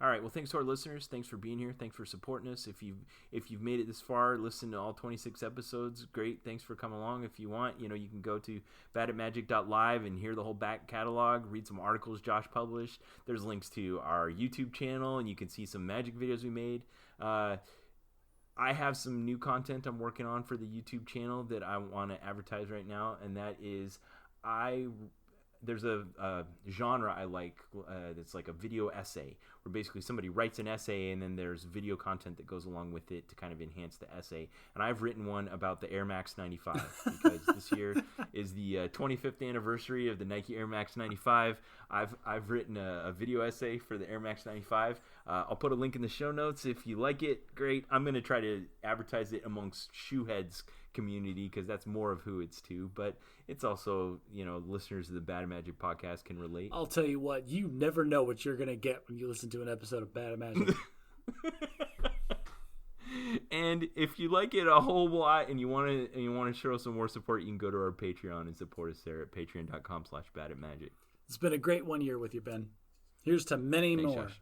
All right, well, thanks to our listeners. Thanks for being here. Thanks for supporting us. If you've made it this far, listen to all 26 episodes. Great. Thanks for coming along. If you want, you can go to badatmagic.live and hear the whole back catalog, read some articles Josh published. There's links to our YouTube channel, and you can see some magic videos we made. I have some new content I'm working on for the YouTube channel that I want to advertise right now, and that is there's a genre I like that's like a video essay, where basically somebody writes an essay and then there's video content that goes along with it to kind of enhance the essay. And I've written one about the Air Max 95 because this year is the 25th anniversary of the Nike Air Max 95. I've written a video essay for the Air Max 95. I'll put a link in the show notes. If you like it, great. I'm going to try to advertise it amongst shoeheads community because that's more of who it's to, but it's also, listeners of the Bad Magic podcast can relate. I'll tell you what, you never know what you're going to get when you listen to an episode of Bad Magic. And if you like it a whole lot and you want to show some more support, you can go to our Patreon and support us there at patreon.com/badatmagic. It's been a great 1 year with you, Ben. Here's to many more. Josh.